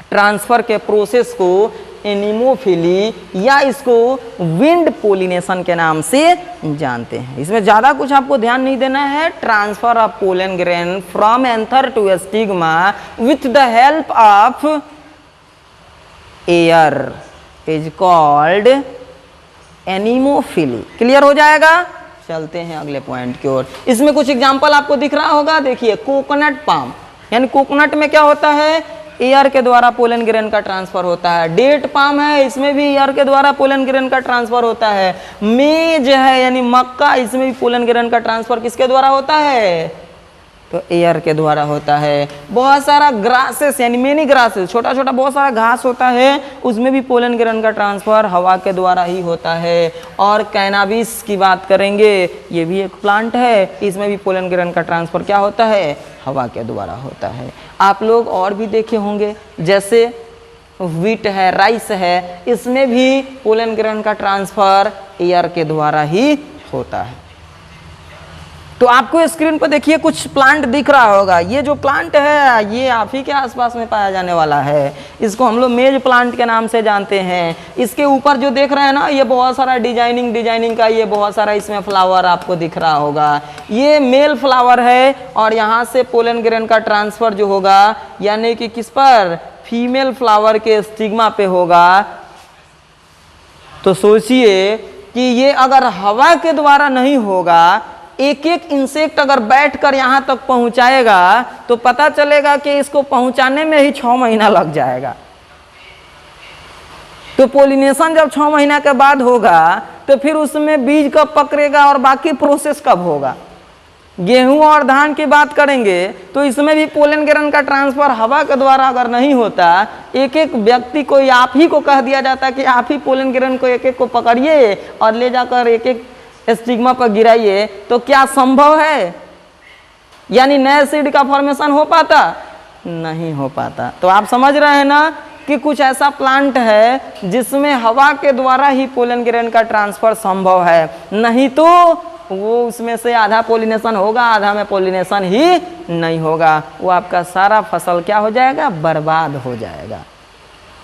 ट्रांसफर के प्रोसेस को एनीमोफिली या इसको विंड पोलिनेशन के नाम से जानते हैं। इसमें ज़्यादा कुछ आपको ध्यान नहीं देना है। Transfer of pollen grain from anther to stigma with the help of air is called anemophily. Clear हो जाएगा? चलते हैं अगले पॉइंट की ओर। इसमें कुछ एग्जांपल आपको दिख रहा होगा। देखिए कोकोनट पाम, यानी कोकोनट में क्या होता है? एयर के द्वारा पोलन ग्रेन का ट्रांसफर होता है। डेट पाम है, इसमें भी एयर के द्वारा पोलन ग्रेन का ट्रांसफर होता है। मेज है यानी मक्का, इसमें भी पोलन ग्रेन का ट्रांसफर किसके द्वारा होता है? तो एयर के द्वारा होता है। बहुत सारा ग्रासेस यानी मेनी ग्रासेस, छोटा छोटा बहुत सारा घास होता है, उसमें भी पोलन ग्रेन का ट्रांसफर हवा के द्वारा ही होता है। और कैनाबिस की बात करेंगे, ये भी एक प्लांट है, इसमें भी पोलन ग्रेन का ट्रांसफर क्या होता है? हवा के द्वारा होता है। आप लोग और भी देखे होंगे, जैसे व्हीट है, राइस है, इसमें भी पोलन ग्रेन का ट्रांसफर एयर के द्वारा ही होता है। तो आपको स्क्रीन पर देखिए कुछ प्लांट दिख रहा होगा। ये जो प्लांट है ये आप ही के आसपास में पाया जाने वाला है। इसको हम लोग मेज प्लांट के नाम से जानते हैं। इसके ऊपर जो देख रहे हैं ना, ये बहुत सारा डिजाइनिंग का ये बहुत सारा इसमें फ्लावर आपको दिख रहा होगा। ये मेल फ्लावर है और यहाँ से पोलन ग्रेन का ट्रांसफर जो होगा यानी कि किस पर? फीमेल फ्लावर के स्टिग्मा पे होगा। तो सोचिए कि ये अगर हवा के द्वारा नहीं होगा, एक एक इंसेक्ट अगर बैठकर यहाँ तक पहुँचाएगा तो पता चलेगा कि इसको पहुँचाने में ही 6 महीना लग जाएगा। तो पोलिनेशन जब 6 महीना के बाद होगा तो फिर उसमें बीज कब पकड़ेगा और बाकी प्रोसेस कब होगा? गेहूं और धान की बात करेंगे तो इसमें भी पोलन ग्रेन का ट्रांसफर हवा के द्वारा अगर नहीं होता, एक एक व्यक्ति को आप ही को कह दिया जाता कि आप ही पोलन ग्रेन को एक एक को पकड़िए और ले जाकर एक एक स्टिग्मा पर गिराइए, तो क्या संभव है? यानी नए सीड का फॉर्मेशन हो पाता? नहीं हो पाता। तो आप समझ रहे हैं ना कि कुछ ऐसा प्लांट है जिसमें हवा के द्वारा ही पोलन ग्रेन का ट्रांसफर संभव है, नहीं तो वो उसमें से आधा पोलिनेशन होगा, आधा में पोलिनेशन ही नहीं होगा। वो आपका सारा फसल क्या हो जाएगा? बर्बाद हो जाएगा।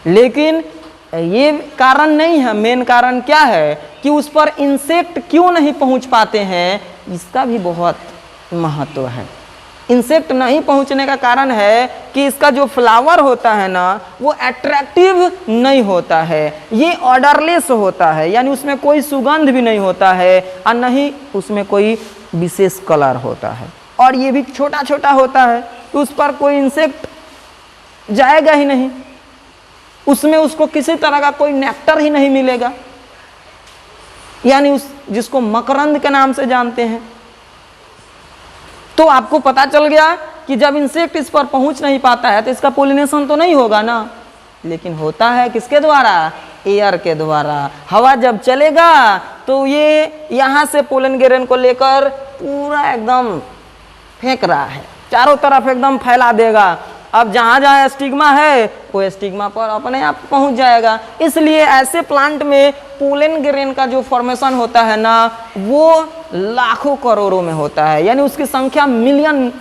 लेकिन ये कारण नहीं है। मेन कारण क्या है कि उस पर इंसेक्ट क्यों नहीं पहुंच पाते हैं, इसका भी बहुत महत्व है। इंसेक्ट नहीं पहुंचने का कारण है कि इसका जो फ्लावर होता है ना, वो अट्रैक्टिव नहीं होता है। ये ऑर्डरलेस होता है, यानी उसमें कोई सुगंध भी नहीं होता है और नहीं उसमें कोई विशेष कलर होता है। और ये भी छोटा छोटा होता है, तो उस पर कोई इंसेक्ट जाएगा ही नहीं, उसमें उसको किसी तरह का कोई नेक्टर ही नहीं मिलेगा, यानी उस जिसको मकरंद के नाम से जानते हैं। तो आपको पता चल गया कि जब इंसेक्ट इस पर पहुंच नहीं पाता है तो इसका पोलिनेशन तो नहीं होगा ना, लेकिन होता है किसके द्वारा? एयर के द्वारा। हवा जब चलेगा तो ये यहाँ से पोलन ग्रेन को लेकर पूरा एकदम फेंक रहा है, चारों तरफ एकदम फैला देगा। अब जहाँ जहाँ एस्टिग्मा है वो एस्टिग्मा पर अपने आप पहुँच जाएगा। इसलिए ऐसे प्लांट में पोलन ग्रेन का जो फॉर्मेशन होता है ना, वो लाखों करोड़ों में होता है, यानी उसकी संख्या मिलियन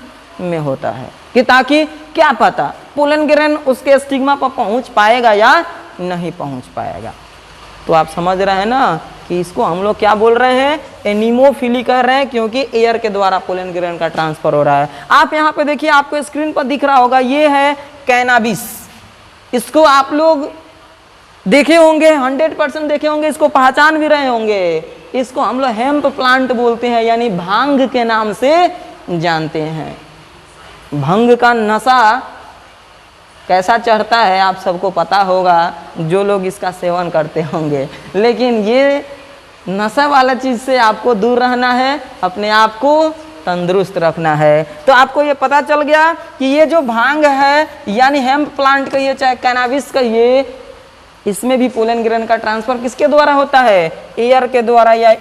में होता है, कि ताकि क्या पता पोलन ग्रेन उसके एस्टिग्मा पर पहुँच पाएगा या नहीं पहुँच पाएगा। तो आप समझ रहे हैं ना कि इसको हम लोग क्या बोल रहे हैं, एनीमोफिली कह रहे हैं, क्योंकि एयर के द्वारा पोलन ग्रेन का ट्रांसफर हो रहा है। आप यहाँ पे देखिए, आपको स्क्रीन पर दिख रहा होगा, ये है कैनाबिस। इसको आप लोग देखे होंगे, 100% देखे होंगे, इसको पहचान भी रहे होंगे। इसको हम लोग हेम्प प्लांट बोलते हैं, यानी भांग के नाम से जानते हैं। भंग का नशा कैसा चढ़ता है आप सबको पता होगा, जो लोग इसका सेवन करते होंगे। लेकिन ये नशा वाला चीज़ से आपको दूर रहना है, अपने आप को तंदुरुस्त रखना है। तो आपको ये पता चल गया कि ये जो भांग है, यानी हेम्प प्लांट कहिए चाहे कैनाबिस कहिए, इसमें भी पोलन ग्रेन का ट्रांसफर किसके द्वारा होता है, एयर के द्वारा या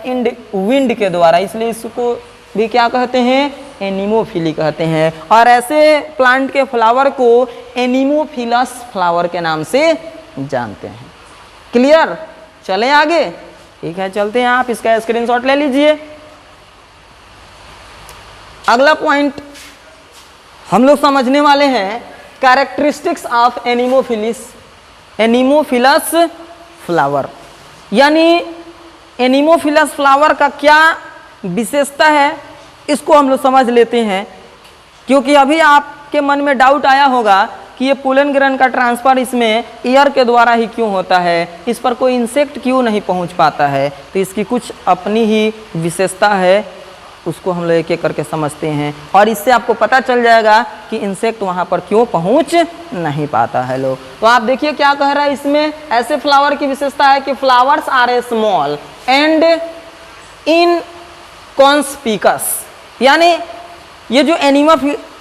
विंड के द्वारा। इसलिए इसको भी क्या कहते हैं, एनीमोफिली कहते हैं। और ऐसे प्लांट के फ्लावर को एनीमोफिलस फ्लावर के नाम से जानते हैं। क्लियर? चलें आगे। ठीक है, चलते हैं। आप इसका स्क्रीनशॉट ले लीजिए। अगला पॉइंट हम लोग समझने वाले हैं, कैरेक्टरिस्टिक्स ऑफ एनीमोफिलस फ्लावर। यानी एनीमोफिलस फ्लावर का क्या विशेषता है, इसको हम लोग समझ लेते हैं। क्योंकि अभी आपके मन में डाउट आया होगा कि ये पोलन ग्रेन का ट्रांसफर इसमें एयर के द्वारा ही क्यों होता है, इस पर कोई इंसेक्ट क्यों नहीं पहुंच पाता है। तो इसकी कुछ अपनी ही विशेषता है, उसको हम लोग एक एक करके समझते हैं, और इससे आपको पता चल जाएगा कि इंसेक्ट वहाँ पर क्यों पहुँच नहीं पाता है लोग। तो आप देखिए क्या कह रहा है इसमें। ऐसे फ्लावर की विशेषता है कि flowers are a small and inconspicuous, यानी ये जो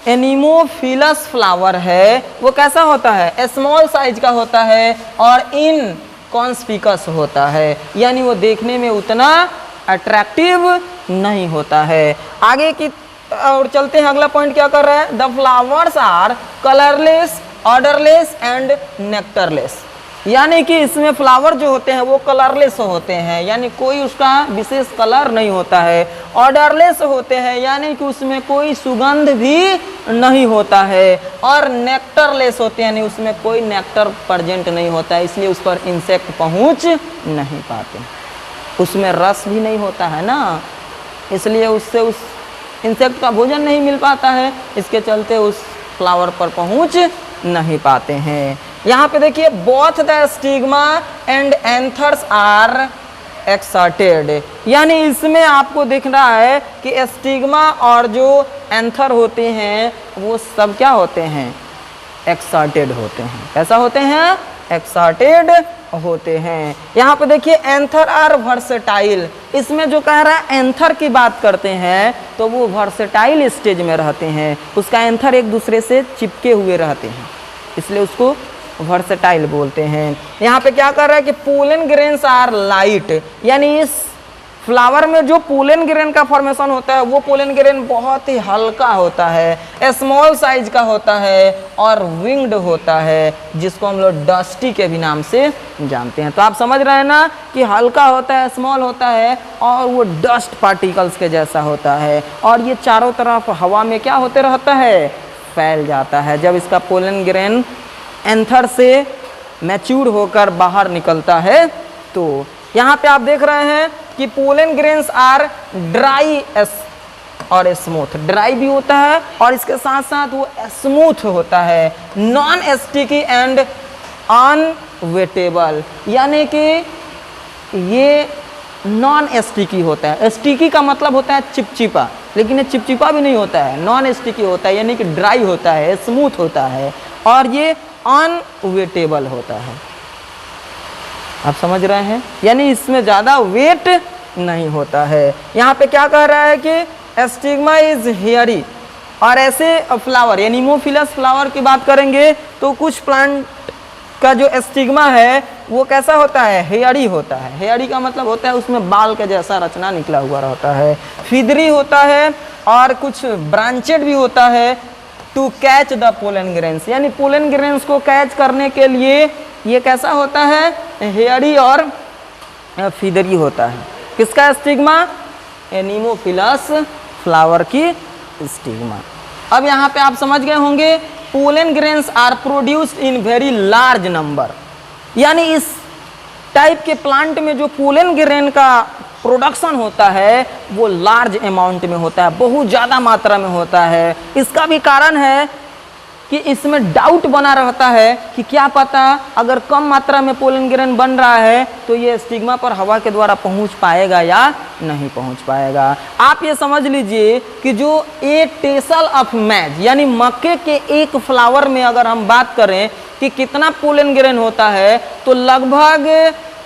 एनीमोफिलस फ्लावर है वो कैसा होता है, स्मॉल साइज का होता है और इन कॉन्स्पिकस होता है, यानी वो देखने में उतना अट्रैक्टिव नहीं होता है। आगे की और चलते हैं। अगला पॉइंट क्या कर रहा है, the flowers are colourless, odourless and nectarless, यानी कि इसमें फ्लावर जो होते हैं वो कलरलेस होते हैं, यानी कोई उसका विशेष कलर नहीं होता है। ऑर्डरलेस होते हैं, यानी कि उसमें कोई सुगंध भी नहीं होता है। और नेक्टरलेस होते हैं, यानी उसमें कोई नेक्टर प्रेजेंट नहीं होता है, इसलिए उस पर इंसेक्ट पहुंच नहीं पाते। उसमें रस भी नहीं होता है ना, इसलिए उससे उस इंसेक्ट का भोजन नहीं मिल पाता है, इसके चलते उस फ्लावर पर पहुंच नहीं पाते हैं। यहाँ पे देखिए, both the stigma and anthers are exserted, यानी इसमें आपको दिख रहा है कि स्टिग्मा और जो एंथर होते हैं वो सब क्या होते हैं, एक्सर्टेड होते हैं। कैसा होते हैं, एक्सर्टेड होते हैं। यहाँ पे देखिए, एंथर आर वर्सेटाइल, इसमें जो कह रहा है एंथर की बात करते हैं तो वो वर्सेटाइल स्टेज में रहते हैं, उसका एंथर एक दूसरे से चिपके हुए रहते हैं, इसलिए उसको वर्सेटाइल बोलते हैं। यहाँ पे क्या कर रहा है कि पोलन ग्रेन्स आर लाइट, यानी इस फ्लावर में जो पोलन ग्रेन का फॉर्मेशन होता है वो पोलन ग्रेन बहुत ही हल्का होता है, स्मॉल साइज का होता है और विंग्ड होता है, जिसको हम लोग डस्टी के भी नाम से जानते हैं। तो आप समझ रहे हैं ना कि हल्का होता है, स्मॉल होता है और वो डस्ट पार्टिकल्स के जैसा होता है, और ये चारों तरफ हवा में क्या होते रहता है, फैल जाता है। जब इसका पोलन ग्रेन एंथर से मैच्योर होकर बाहर निकलता है तो यहाँ पे आप देख रहे हैं कि पोलन ग्रेन्स आर ड्राई और स्मूथ, ड्राई भी होता है और इसके साथ साथ वो स्मूथ होता है, नॉन स्टिकी एंड अनवेटेबल, यानी कि ये नॉन स्टिकी होता है। स्टिकी का मतलब होता है चिपचिपा, लेकिन ये चिपचिपा भी नहीं होता है, नॉन स्टिकी होता है, यानी कि ड्राई होता है, स्मूथ होता है, और ये अनवेटेबल होता है। आप समझ रहे हैं, यानी इसमें ज़्यादा वेट नहीं होता है। यहाँ पे क्या कह रहा है कि स्टिग्मा इज हेयरी, और ऐसे फ्लावर एनीमोफिलस फ्लावर की बात करेंगे तो कुछ प्लांट का जो स्टिग्मा है वो कैसा होता है, हेयरी होता है। हेयरी का मतलब होता है उसमें बाल के जैसा रचना निकला हुआ रहता है। फिदरी होता है और कुछ ब्रांचेड भी होता है to catch the pollen grains, यानी पोलन ग्रेन्स को कैच करने के लिए ये कैसा होता है, हेयरी और फिदरी होता है। किसका स्टिग्मा, एनीमोफिलस फ्लावर की स्टिग्मा। अब यहाँ पे आप समझ गए होंगे pollen grains are produced in very large number, यानी इस टाइप के प्लांट में जो पोलन ग्रेन का प्रोडक्शन होता है वो लार्ज अमाउंट में होता है, बहुत ज़्यादा मात्रा में होता है। इसका भी कारण है कि इसमें डाउट बना रहता है कि क्या पता अगर कम मात्रा में पोलन ग्रेन बन रहा है तो ये स्टिग्मा पर हवा के द्वारा पहुंच पाएगा या नहीं पहुंच पाएगा। आप ये समझ लीजिए कि जो ए टेसल ऑफ मैज यानी मक्के के एक फ्लावर में अगर हम बात करें कि कितना पोलन ग्रेन होता है तो लगभग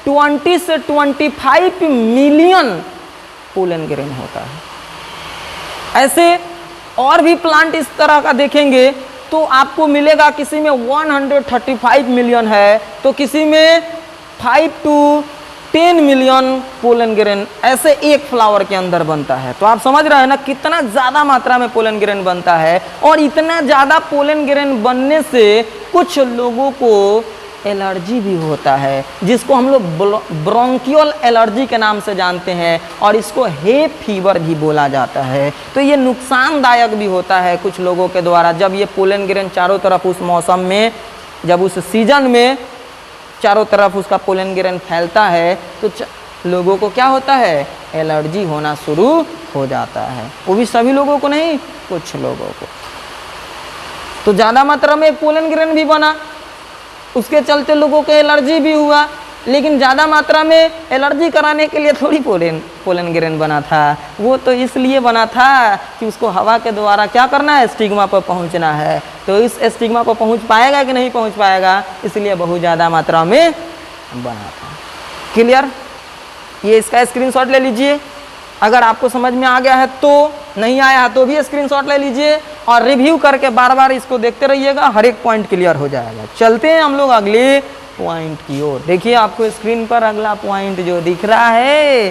20 से 25 मिलियन पोलन ग्रेन होता है। ऐसे और भी प्लांट इस तरह का देखेंगे तो आपको मिलेगा किसी में 135 मिलियन है तो किसी में 5 to 10 मिलियन पोलन ग्रेन ऐसे एक फ्लावर के अंदर बनता है। तो आप समझ रहे हैं ना कितना ज़्यादा मात्रा में पोलन ग्रेन बनता है। और इतना ज़्यादा पोलन ग्रेन बनने से कुछ लोगों को एलर्जी भी होता है, जिसको हम लोग ब्रोंकियल एलर्जी के नाम से जानते हैं और इसको हे फीवर भी बोला जाता है। तो ये नुकसानदायक भी होता है कुछ लोगों के द्वारा जब ये पोलन ग्रेन चारों तरफ उस मौसम में, जब उस सीजन में चारों तरफ उसका पोलन ग्रेन फैलता है तो लोगों को क्या होता है, एलर्जी होना शुरू हो जाता है। वो भी सभी लोगों को नहीं, कुछ लोगों को। तो ज़्यादा मात्रा में पोलन ग्रेन भी बना, उसके चलते लोगों को एलर्जी भी हुआ, लेकिन ज़्यादा मात्रा में एलर्जी कराने के लिए थोड़ी पोलन ग्रेन बना था, वो तो इसलिए बना था कि उसको हवा के द्वारा क्या करना है, स्टिग्मा पर पहुंचना है। तो इस स्टिग्मा पर पहुंच पाएगा कि नहीं पहुंच पाएगा, इसलिए बहुत ज़्यादा मात्रा में बना था। क्लियर? ये इसका स्क्रीनशॉट ले लीजिए। अगर आपको समझ में आ गया है तो, नहीं आया है तो भी स्क्रीनशॉट ले लीजिए और रिव्यू करके बार बार इसको देखते रहिएगा, हर एक पॉइंट क्लियर हो जाएगा। चलते हैं हम लोग अगले पॉइंट की ओर। देखिए आपको स्क्रीन पर अगला पॉइंट जो दिख रहा है,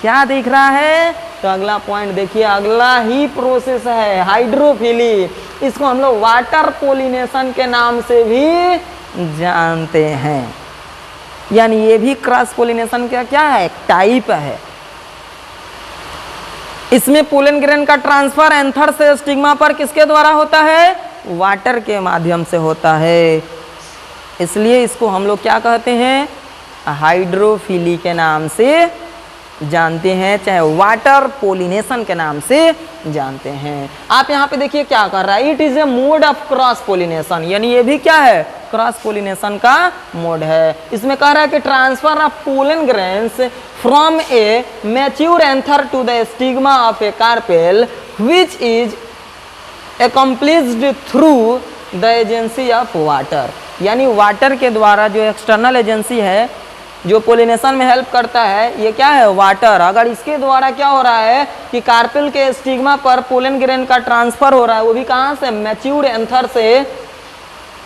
क्या दिख रहा है, तो अगला पॉइंट देखिए, अगला ही प्रोसेस है हाइड्रोफिली। इसको हम लोग वाटर पोलिनेशन के नाम से भी जानते हैं, यानी ये भी क्रॉस पोलिनेशन का क्या है, टाइप है। इसमें पोलन ग्रेन का ट्रांसफर एंथर से स्टिग्मा पर किसके द्वारा होता है, वाटर के माध्यम से होता है। इसलिए इसको हम लोग क्या कहते हैं, हाइड्रोफिली के नाम से जानते हैं, चाहे वाटर पोलिनेशन के नाम से जानते हैं। आप यहाँ पे देखिए क्या कर रहा है, it is a mode of cross pollination, यानी ये भी क्या है, क्रॉस पोलिनेशन का मोड है। इसमें कह रहा है कि transfer of pollen grains from a mature anther to the stigma of a carpel which is accomplished through the agency of water, यानी वाटर के द्वारा जो एक्सटर्नल एजेंसी है जो पोलिनेशन में हेल्प करता है, ये क्या है, वाटर। अगर इसके द्वारा क्या हो रहा है कि कार्पेल के स्टिग्मा पर पोलन ग्रेन का ट्रांसफर हो रहा है, वो भी कहाँ से, मैच्योर एंथर से,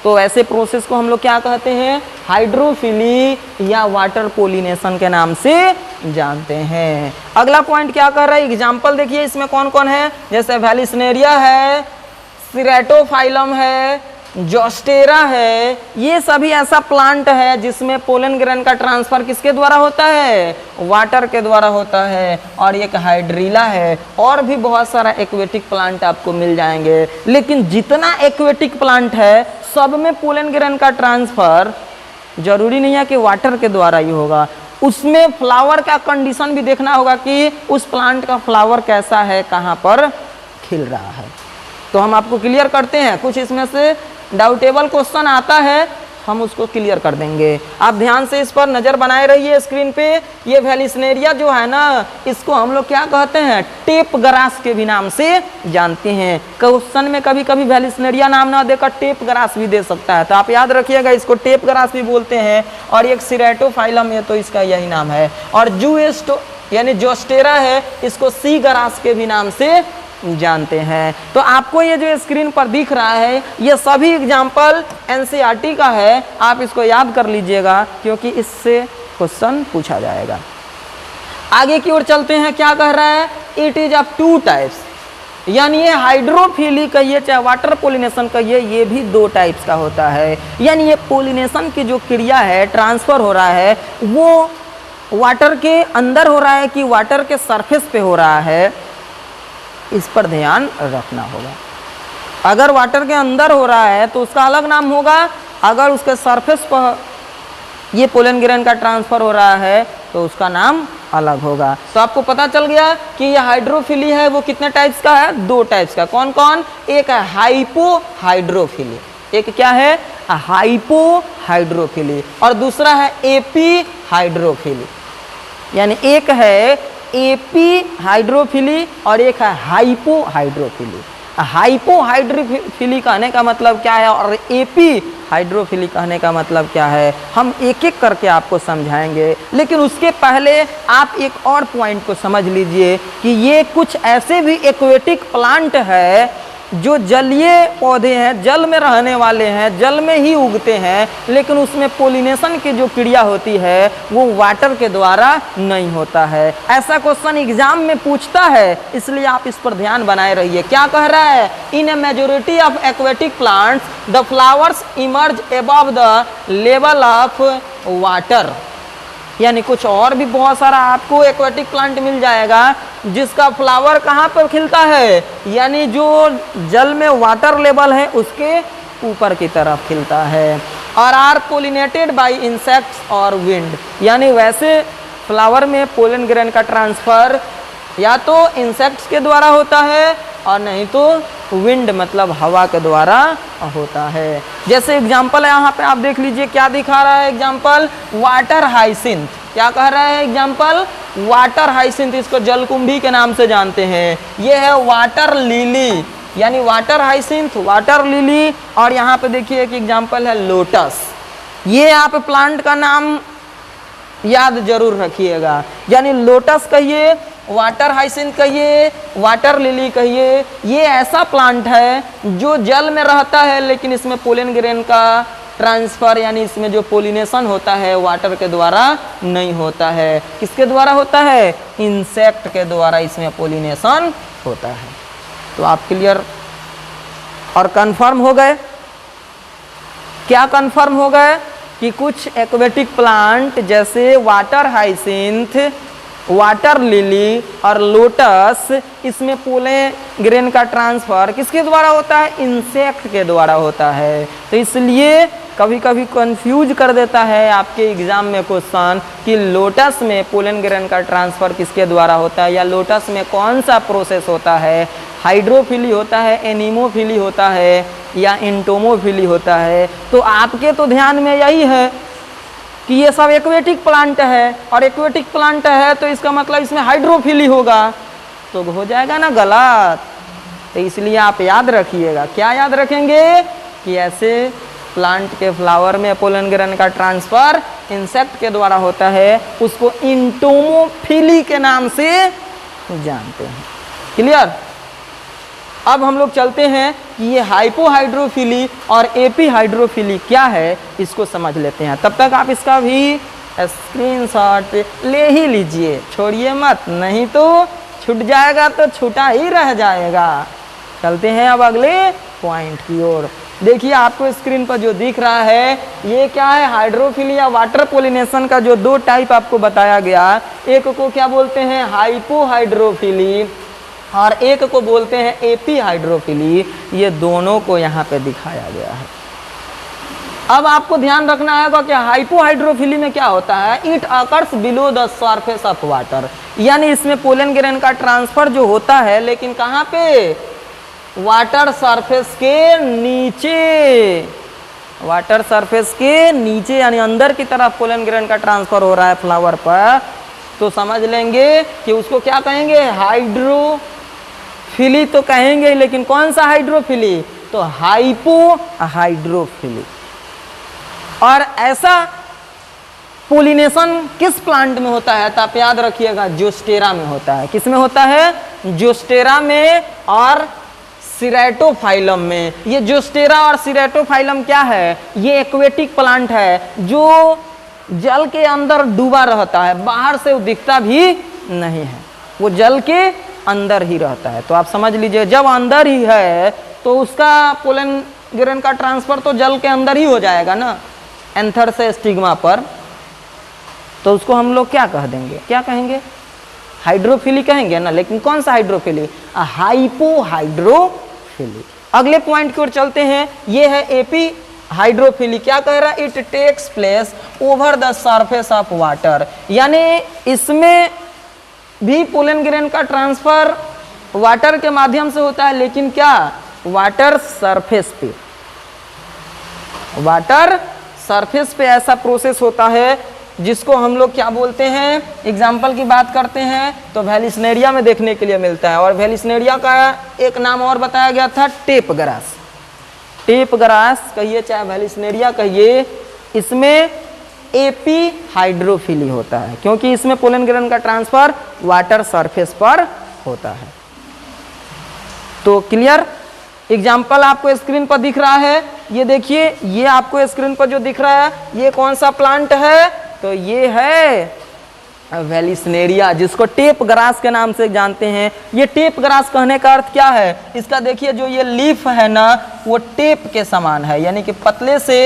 तो ऐसे प्रोसेस को हम लोग क्या कहते हैं, हाइड्रोफिली या वाटर पोलिनेशन के नाम से जानते हैं। अगला पॉइंट क्या कर रहा है, एग्जाम्पल देखिए इसमें कौन कौन है, जैसे वैलिस्नेरिया है, सिरेटोफाइलम है, जोस्टेरा है, ये सभी ऐसा प्लांट है जिसमें पोलन ग्रेन का ट्रांसफर किसके द्वारा होता है, वाटर के द्वारा होता है। और एक हाइड्रीला है, और भी बहुत सारा एक्वेटिक प्लांट आपको मिल जाएंगे। लेकिन जितना एक्वेटिक प्लांट है सब में पोलन ग्रेन का ट्रांसफर जरूरी नहीं है कि वाटर के द्वारा ही होगा, उसमें फ्लावर का कंडीशन भी देखना होगा कि उस प्लांट का फ्लावर कैसा है, कहाँ पर खिल रहा है। तो हम आपको क्लियर करते हैं, कुछ इसमें से डाउटेबल क्वेश्चन आता है, हम उसको क्लियर कर देंगे। आप ध्यान से इस पर नज़र बनाए रहिए स्क्रीन पे। ये वैलिस्नेरिया जो है ना, इसको हम लोग क्या कहते हैं, टेप ग्रास के भी नाम से जानते हैं। क्वेश्चन में कभी कभी वैलिस्नेरिया नाम ना देकर टेप ग्रास भी दे सकता है, तो आप याद रखिएगा, इसको टेप ग्रास भी बोलते हैं। और एक सिरेटोफाइलम है तो इसका यही नाम है। और जूएस्टो यानी जोस्टेरा है, इसको सी ग्रास के भी नाम से जानते हैं। तो आपको ये जो स्क्रीन पर दिख रहा है ये सभी एग्जाम्पल एनसीईआरटी का है, आप इसको याद कर लीजिएगा क्योंकि इससे क्वेश्चन पूछा जाएगा। आगे की ओर चलते हैं, क्या कह रहा है, it is of two types, यानी ये हाइड्रोफिली कहिए चाहे वाटर पोलिनेशन कहिए, ये भी दो टाइप्स का होता है। यानी ये पोलिनेशन की जो क्रिया है, ट्रांसफर हो रहा है, वो वाटर के अंदर हो रहा है कि वाटर के सरफेस पे हो रहा है, इस पर ध्यान रखना होगा। अगर वाटर के अंदर हो रहा है तो उसका अलग नाम होगा, अगर उसके सरफेस पर ये पोलन ग्रेन का ट्रांसफर हो रहा है तो उसका नाम अलग होगा। तो आपको पता चल गया कि ये हाइड्रोफिली है वो कितने टाइप्स का है, दो टाइप्स का। कौन कौन, एक है हाइपोहाइड्रोफिली, एक क्या है हाइपोहाइड्रोफिली, और दूसरा है एपी हाइड्रोफिली। यानी एक है एपी हाइड्रोफिली और एक है हाइपोहाइड्रोफिली। हाइपोहाइड्रोफिली कहने का मतलब क्या है और एपी हाइड्रोफिली कहने का मतलब क्या है, हम एक एक करके आपको समझाएंगे। लेकिन उसके पहले आप एक और पॉइंट को समझ लीजिए कि ये कुछ ऐसे भी एक्वेटिक प्लांट है जो जलीय पौधे हैं, जल में रहने वाले हैं, जल में ही उगते हैं, लेकिन उसमें पोलिनेशन की जो क्रिया होती है वो वाटर के द्वारा नहीं होता है। ऐसा क्वेश्चन एग्जाम में पूछता है, इसलिए आप इस पर ध्यान बनाए रहिए। क्या कह रहा है, in a majority of aquatic plants the flowers emerge above the level of water. यानी कुछ और भी बहुत सारा आपको एक्वेटिक प्लांट मिल जाएगा जिसका फ्लावर कहाँ पर खिलता है, यानी जो जल में वाटर लेवल है उसके ऊपर की तरफ खिलता है, और आर पोलिनेटेड बाय इंसेक्ट्स और विंड। यानी वैसे फ्लावर में पोलन ग्रेन का ट्रांसफर या तो इंसेक्ट्स के द्वारा होता है और नहीं तो विंड मतलब हवा के द्वारा होता है। जैसे एग्जाम्पल यहाँ पे आप देख लीजिए, क्या दिखा रहा है एग्जाम्पल, वाटर हाइसिंथ। क्या कह रहा है एग्जाम्पल, वाटर हाइसिंथ, इसको जलकुंभी के नाम से जानते हैं। ये है वाटर लिली, यानी वाटर हाइसिंथ, वाटर लिली। और यहाँ पे देखिए एक एग्जाम्पल है लोटस। ये आप प्लांट का नाम याद जरूर रखिएगा, यानी लोटस कहिए, वाटर हाइसिंथ कहिए, वाटर लिली कहिए। ये ऐसा प्लांट है जो जल में रहता है लेकिन इसमें पोलन ग्रेन का ट्रांसफर यानी इसमें जो पोलिनेशन होता है वाटर के द्वारा नहीं होता है। किसके द्वारा होता है, इंसेक्ट के द्वारा इसमें पोलिनेशन होता है। तो आप क्लियर और कंफर्म हो गए। क्या कंफर्म हो गए कि कुछ एक्वेटिक प्लांट जैसे वाटर हाइसिंथ, वाटर लिली और लोटस, इसमें पोलन ग्रेन का ट्रांसफर किसके द्वारा होता है, इंसेक्ट के द्वारा होता है। तो इसलिए कभी कभी कंफ्यूज कर देता है आपके एग्जाम में क्वेश्चन कि लोटस में पोलन ग्रेन का ट्रांसफर किसके द्वारा होता है, या लोटस में कौन सा प्रोसेस होता है, हाइड्रोफिली होता है, एनीमोफिली होता है या इंटोमोफिली होता है। तो आपके तो ध्यान में यही है कि ये सब एक्वेटिक प्लांट है, और एक्वेटिक प्लांट है तो इसका मतलब इसमें हाइड्रोफिली होगा, तो हो जाएगा ना गलत। तो इसलिए आप याद रखिएगा, क्या याद रखेंगे कि ऐसे प्लांट के फ्लावर में पोलन ग्रेन का ट्रांसफर इंसेक्ट के द्वारा होता है, उसको इंटोमोफिली के नाम से जानते हैं। क्लियर। अब हम लोग चलते हैं कि ये हाइपोहाइड्रोफिली और एपी हाइड्रोफिली क्या है, इसको समझ लेते हैं। तब तक आप इसका भी स्क्रीनशॉट ले ही लीजिए, छोड़िए मत, नहीं तो छूट जाएगा तो छूटा ही रह जाएगा। चलते हैं अब अगले पॉइंट की ओर। देखिए आपको स्क्रीन पर जो दिख रहा है ये क्या है, हाइड्रोफिली या वाटर पोलिनेशन का जो दो टाइप आपको बताया गया, एक को क्या बोलते हैं हाइपोहाइड्रोफिली और एक को बोलते हैं एपी हाइड्रोफिली। ये दोनों को यहाँ पे दिखाया गया है। अब आपको ध्यान रखना है कि हाइपोहाइड्रोफिली में क्या होता है, it occurs below the surface of water, यानी इसमें पोलन ग्रेन का ट्रांसफर जो होता है लेकिन कहाँ पे, वाटर सरफेस के नीचे, वाटर सरफेस के नीचे यानी अंदर की तरफ पोलन ग्रेन का ट्रांसफर हो रहा है फ्लावर पर, तो समझ लेंगे कि उसको क्या कहेंगे, हाइड्रोफिली तो कहेंगे, लेकिन कौन सा हाइड्रोफिली, तो हाइपोहाइड्रोफिली। और ऐसा पोलिनेशन किस प्लांट में होता है, तो आप याद रखिएगा जोस्टेरा में होता है। किस में होता है, जोस्टेरा में। और सिरेटोफाइलम में। ये जोस्टेरा और सिरेटोफाइलम क्या है? ये एक्वेटिक प्लांट है जो जल के अंदर डूबा रहता है, बाहर से वो दिखता भी नहीं है, वो जल के अंदर ही रहता है। तो आप समझ लीजिए जब अंदर ही है तो उसका पोलन ग्रेन का ट्रांसफर तो जल के अंदर ही हो जाएगा ना, एंथर से स्टिग्मा पर। तो उसको हम लोग क्या कह देंगे, क्या कहेंगे? हाइड्रोफिली कहेंगे ना। लेकिन कौन सा हाइड्रोफिली? हाइपोहाइड्रोफिली। अगले पॉइंट की ओर चलते हैं, ये है एपी हाइड्रोफिली। क्या कह रहा है? It takes place over the surface of water, यानी इसमें भी पोलन ग्रेन का ट्रांसफर वाटर के माध्यम से होता है, लेकिन क्या? वाटर सरफेस पे, वाटर सरफेस पे ऐसा प्रोसेस होता है जिसको हम लोग क्या बोलते हैं? एग्जाम्पल की बात करते हैं तो वेलिस्नेरिया में देखने के लिए मिलता है। और वेलिस्नेरिया का एक नाम और बताया गया था, टेप ग्रास। टेप ग्रास कहिए चाहे वेलिस्नेरिया कहिए, इसमें एपी हाइड्रोफिली होता है क्योंकि इसमें पोलन ग्रेन का ट्रांसफर वाटर सरफेस पर होता है। तो क्लियर? एग्जाम्पल आपको स्क्रीन पर दिख रहा है, ये देखिए, ये आपको स्क्रीन पर जो दिख रहा है ये कौन सा प्लांट है? तो ये है वेलिस्नेरिया, जिसको टेप ग्रास के नाम से जानते हैं। ये टेप ग्रास कहने का अर्थ क्या है? इसका देखिए जो ये लीफ है ना, वो टेप के समान है, यानी कि पतले से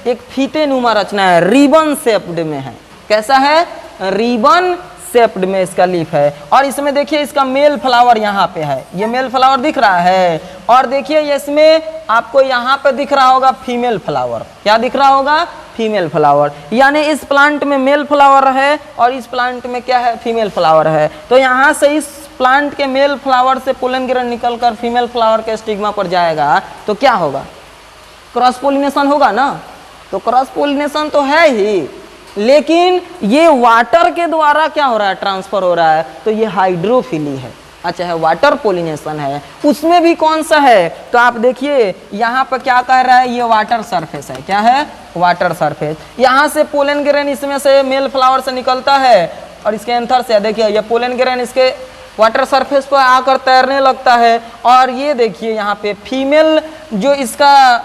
एक फीते नुमा रचना है, रिबन शेप्ड में है। कैसा है? रिबन शेप्ड में इसका लीफ है। और इसमें देखिए इसका मेल फ्लावर यहाँ पे है, ये मेल फ्लावर दिख रहा है। और देखिए इसमें आपको यहाँ पे दिख रहा होगा फीमेल फ्लावर। क्या दिख रहा होगा? Female flower. यानी इस प्लांट में मेल फ्लावर है और इस प्लांट में क्या है? फीमेल फ्लावर है। तो यहाँ से इस प्लांट के मेल फ्लावर से पोलन ग्रेन निकलकर फीमेल फ्लावर के स्टिग्मा पर जाएगा तो क्या होगा? क्रॉस पोलिनेशन होगा ना। तो क्रॉस पोलिनेशन तो है ही, लेकिन ये वाटर के द्वारा क्या हो रहा है? ट्रांसफर हो रहा है। तो ये हाइड्रोफिली है। अच्छा है, वाटर पोलिनेशन है। उसमें भी कौन सा है? तो आप देखिए यहाँ पर क्या कह रहा है? ये वाटर सरफेस है। क्या है? Water surface. यहाँ से पोलन ग्रेन इसमें से मेल फ्लावर से निकलता है और इसके एंथर से देखिए ये पोलन ग्रेन इसके वाटर सरफेस पर आकर तैरने लगता है। और ये देखिए यहाँ पे फीमेल जो इसका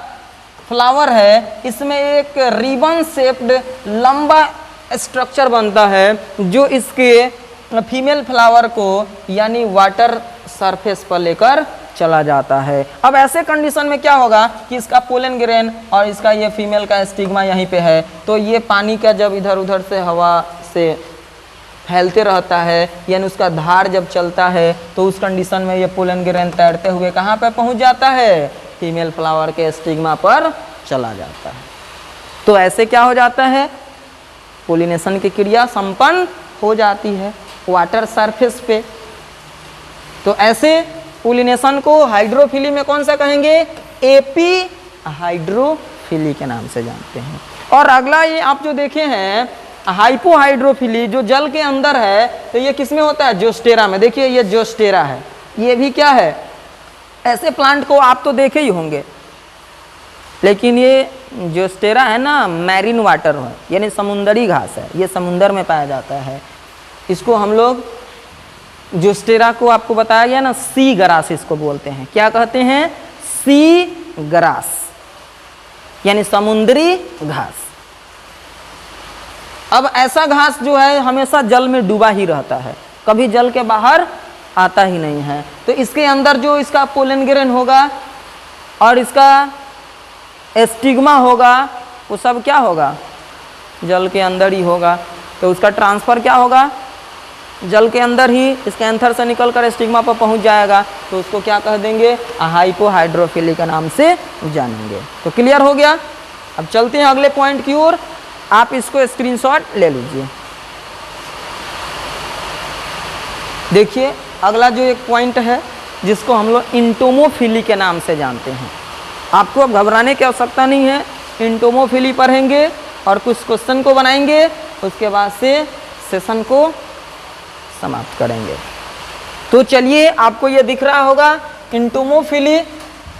फ्लावर है, इसमें एक रिबन शेप्ड लंबा स्ट्रक्चर बनता है जो इसके फीमेल फ्लावर को यानी वाटर सरफेस पर लेकर चला जाता है। अब ऐसे कंडीशन में क्या होगा कि इसका पोलन ग्रेन और इसका ये फीमेल का स्टिग्मा यहीं पे है, तो ये पानी का जब इधर उधर से हवा से फैलते रहता है, यानी उसका धार जब चलता है, तो उस कंडीशन में ये पोलन ग्रेन तैरते हुए कहाँ पे पहुँच जाता है? फीमेल फ्लावर के स्टिग्मा पर चला जाता है। तो ऐसे क्या हो जाता है? पोलिनेशन की क्रिया संपन्न हो जाती है वाटर सरफेस पे। तो ऐसे पोलिनेशन को हाइड्रोफिली में कौन सा कहेंगे? एपी हाइड्रोफिली के नाम से जानते हैं। और अगला ये आप जो देखे हैं हाइपोहाइड्रोफिली, जो जल के अंदर है, तो ये किसमें होता है? जोस्टेरा में। देखिए ये जोस्टेरा है, ये भी क्या है? ऐसे प्लांट को आप तो देखे ही होंगे, लेकिन ये जोस्टेरा है ना, मैरीन वाटर है, यानी समुंदरी घास है, ये समुंदर में पाया जाता है। इसको हम लोग जोस्टेरा को आपको बताया गया ना, सी ग्रास इसको बोलते हैं। क्या कहते हैं? सी ग्रास, यानी समुद्री घास। अब ऐसा घास जो है हमेशा जल में डूबा ही रहता है, कभी जल के बाहर आता ही नहीं है। तो इसके अंदर जो इसका पोलन ग्रेन होगा और इसका स्टिग्मा होगा, वो सब क्या होगा? जल के अंदर ही होगा। तो उसका ट्रांसफ़र क्या होगा? जल के अंदर ही इसके एंथर से निकलकर स्टिग्मा पर पहुंच जाएगा। तो उसको क्या कह देंगे? हाइपोहाइड्रोफिली के नाम से जानेंगे। तो क्लियर हो गया। अब चलते हैं अगले पॉइंट की ओर। आप इसको स्क्रीनशॉट ले लीजिए। देखिए अगला जो एक पॉइंट है जिसको हम लोग इंटोमोफिली के नाम से जानते हैं। आपको अब घबराने की आवश्यकता नहीं है, इंटोमोफिली पढ़ेंगे और कुछ क्वेश्चन को बनाएंगे, उसके बाद से सेशन को समाप्त करेंगे। तो चलिए, आपको ये दिख रहा होगा इंटोमोफिली,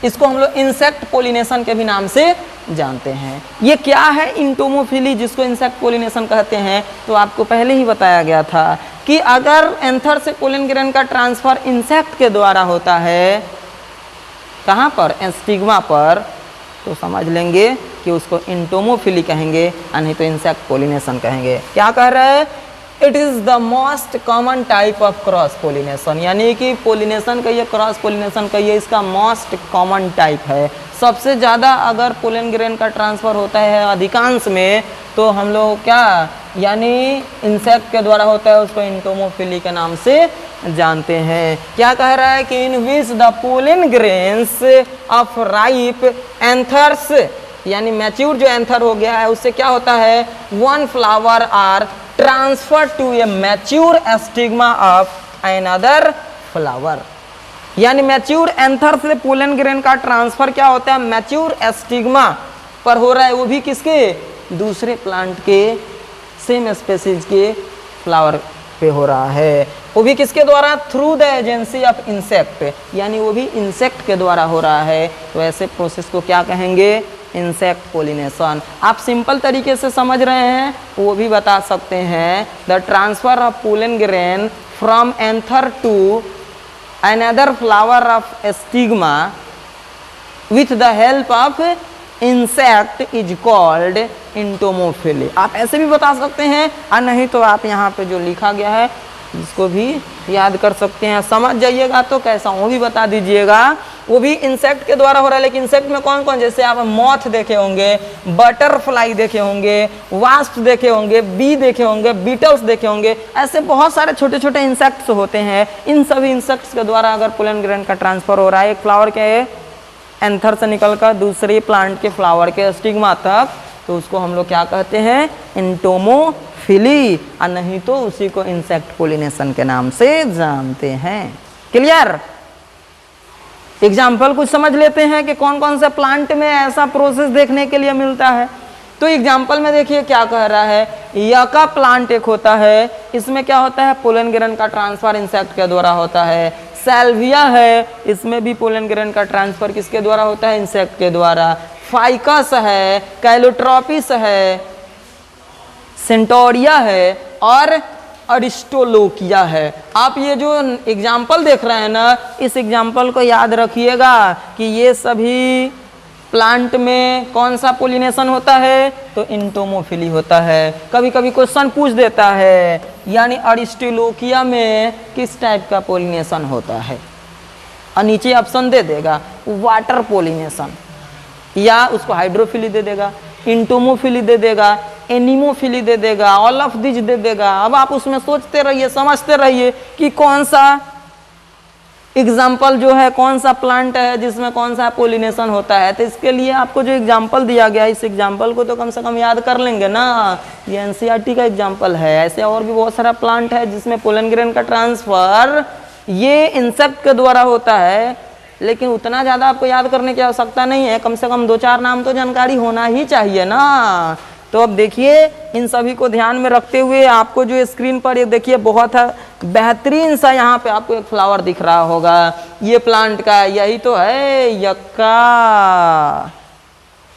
इसको हम लोग इंसेक्ट पोलिनेशन के भी नाम से जानते हैं। ये क्या है इंटोमोफिली जिसको इंसेक्ट पोलिनेशन कहते हैं? तो आपको पहले ही बताया गया था कि अगर एंथर से पोलन ग्रेन का ट्रांसफर इंसेक्ट के द्वारा होता है, कहाँ पर, स्टिग्मा पर, तो समझ लेंगे कि उसको इंटोमोफिली कहेंगे और नहीं तो इंसेक्ट पोलिनेशन कहेंगे। क्या कह रहा है, it is the most common type of cross pollination, यानी कि पोलिनेशन का ये क्रॉस पोलिनेशन का ये इसका मोस्ट कॉमन टाइप है। सबसे ज़्यादा अगर पोलन ग्रेन का ट्रांसफ़र होता है अधिकांश में, तो हम लोग क्या, यानी इंसेक्ट के द्वारा होता है, उसको इंटोमोफिली के नाम से जानते हैं। क्या कह रहा है कि in which the pollen grains of ripe anthers, यानी मैच्योर जो एंथर हो गया है उससे क्या होता है, one flower are transfer to a mature stigma of another flower, यानी मैच्योर एंथर से पोलन ग्रेन का ट्रांसफर क्या होता है, मैच्योर स्टिग्मा पर हो रहा है, वो भी किसके, दूसरे प्लांट के सेम स्पेसीज के फ्लावर पे हो रहा है, वो भी किसके द्वारा, through the agency of insect, यानी वो भी इंसेक्ट के द्वारा हो रहा है। तो ऐसे प्रोसेस को क्या कहेंगे, इंसेक्ट पोलिनेशन। आप सिंपल तरीके से समझ रहे हैं वो भी बता सकते हैं, the transfer of pollen grain from anther to another flower of stigma with the help of insect is called entomophily. आप ऐसे भी बता सकते हैं, और नहीं तो आप यहाँ पे जो लिखा गया है इसको भी याद कर सकते हैं। समझ जाइएगा तो कैसा वो भी बता दीजिएगा। वो भी इंसेक्ट के द्वारा हो रहा है, लेकिन इंसेक्ट में कौन कौन, जैसे आप मॉथ देखे होंगे, बटरफ्लाई देखे होंगे, वास्प देखे होंगे, बी देखे होंगे, बीटल्स देखे होंगे, ऐसे बहुत सारे छोटे छोटे इंसेक्ट्स होते हैं। इन सभी इंसेक्ट्स के द्वारा अगर पोलन ग्रेन का ट्रांसफर हो रहा है एक फ्लावर के एंथर से निकलकर दूसरे प्लांट के फ्लावर के स्टिग्मा तक, तो उसको हम लोग क्या कहते हैं, इंटोमोफिली, और नहीं तो उसी को इंसेक्ट पोलिनेशन के नाम से जानते हैं। क्लियर। एग्जाम्पल कुछ समझ लेते हैं कि कौन कौन से प्लांट में ऐसा प्रोसेस देखने के लिए मिलता है। तो एग्जाम्पल में देखिए क्या कह रहा है, यका प्लांट एक होता है, इसमें क्या होता है, पोलन ग्रेन का ट्रांसफर इंसेक्ट के द्वारा होता है। सैल्विया है, इसमें भी पोलन ग्रेन का ट्रांसफर किसके द्वारा होता है, इंसेक्ट के द्वारा। फाइकस है, कैलोट्रोपिस है, सेंटोरिया है और अरिस्टोलोकिया है। आप ये जो एग्जाम्पल देख रहे हैं ना, इस एग्जाम्पल को याद रखिएगा कि ये सभी प्लांट में कौन सा पोलिनेशन होता है, तो इंटोमोफिली होता है। कभी कभी क्वेश्चन पूछ देता है, यानी अरिस्टोलोकिया में किस टाइप का पोलिनेशन होता है, और नीचे ऑप्शन दे देगा, वाटर पोलिनेशन, या उसको हाइड्रोफिली दे देगा, इंटोमोफिली दे देगा, एनिमोफिली दे देगा, ऑल ऑफ दिस दे देगा। अब आप उसमें सोचते रहिए, समझते रहिए कि कौन सा एग्जाम्पल जो है, कौन सा प्लांट है जिसमें कौन सा पोलिनेशन होता है। तो इसके लिए आपको जो एग्जाम्पल दिया गया है, इस एग्जाम्पल को तो कम से कम याद कर लेंगे ना, ये एनसीईआरटी का एग्जाम्पल है। ऐसे और भी बहुत सारा प्लांट है जिसमें पोलन ग्रेन का ट्रांसफर ये इंसेक्ट के द्वारा होता है, लेकिन उतना ज़्यादा आपको याद करने की आवश्यकता नहीं है, कम से कम 2-4 नाम तो जानकारी होना ही चाहिए ना। तो अब देखिए, इन सभी को ध्यान में रखते हुए आपको जो स्क्रीन पर ये देखिए बहुत बेहतरीन सा यहाँ पे आपको एक फ्लावर दिख रहा होगा, ये प्लांट का यही तो है,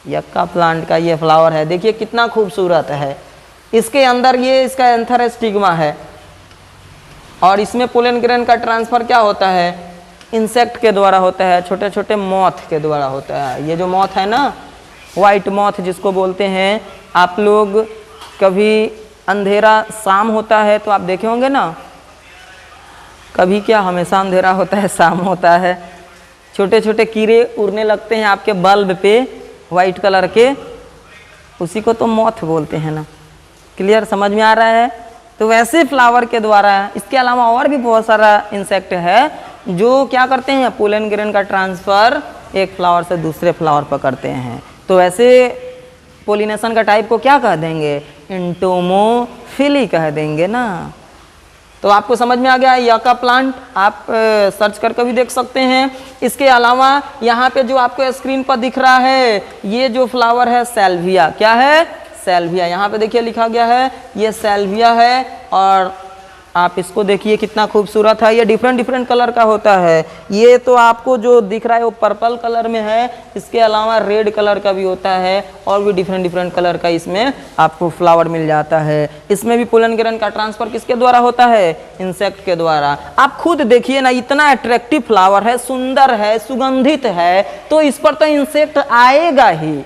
यक्का प्लांट का ये फ्लावर है। देखिए कितना खूबसूरत है। इसके अंदर ये इसका एंथर स्टिग्मा है, और इसमें पोलन ग्रेन का ट्रांसफर क्या होता है, इंसेक्ट के द्वारा होता है, छोटे छोटे मॉथ के द्वारा होता है। ये जो मॉथ है ना, वाइट मॉथ जिसको बोलते हैं, आप लोग कभी अंधेरा शाम होता है तो आप देखे होंगे ना, कभी क्या हमेशा अंधेरा होता है, शाम होता है, छोटे छोटे कीड़े उड़ने लगते हैं आपके बल्ब पे वाइट कलर के, उसी को तो मॉथ बोलते हैं ना। क्लियर, समझ में आ रहा है। तो वैसे फ्लावर के द्वारा, इसके अलावा और भी बहुत सारा इंसेक्ट है जो क्या करते हैं, पोलन ग्रेन का ट्रांसफर एक फ्लावर से दूसरे फ्लावर पर करते हैं। तो वैसे पोलिनेशन का टाइप को क्या कह देंगे, इंटोमोफिली कह देंगे ना। तो आपको समझ में आ गया, यका प्लांट आप सर्च करके भी देख सकते हैं। इसके अलावा यहाँ पे जो आपको स्क्रीन पर दिख रहा है, ये जो फ्लावर है सैल्विया, क्या है, सैल्विया। यहाँ पे देखिए लिखा गया है, ये सैल्विया है, और आप इसको देखिए कितना खूबसूरत है। ये डिफरेंट डिफरेंट कलर का होता है। ये तो आपको जो दिख रहा है वो पर्पल कलर में है, इसके अलावा रेड कलर का भी होता है और भी डिफरेंट डिफरेंट कलर का इसमें आपको फ्लावर मिल जाता है। इसमें भी पोलन ग्रेन का ट्रांसफर किसके द्वारा होता है? इंसेक्ट के द्वारा। आप खुद देखिए ना, इतना अट्रैक्टिव फ्लावर है, सुंदर है, सुगंधित है, तो इस पर तो इंसेक्ट आएगा ही,